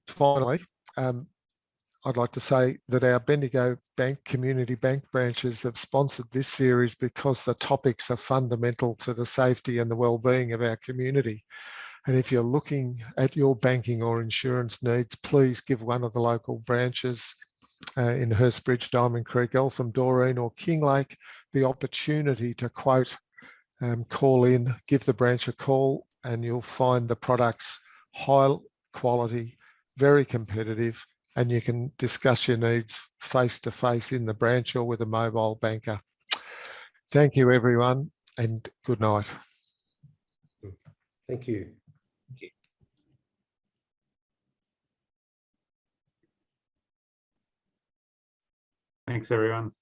Finally, I'd like to say that our Bendigo Bank Community Bank branches have sponsored this series because the topics are fundamental to the safety and the well-being of our community. And if you're looking at your banking or insurance needs, please give one of the local branches in Hurstbridge, Diamond Creek, Eltham, Doreen or Kinglake the opportunity to quote, call in, give the branch a call, and you'll find the products high quality, very competitive, and you can discuss your needs face-to-face in the branch or with a mobile banker. Thank you, everyone, and good night. Thank you. Thanks, everyone.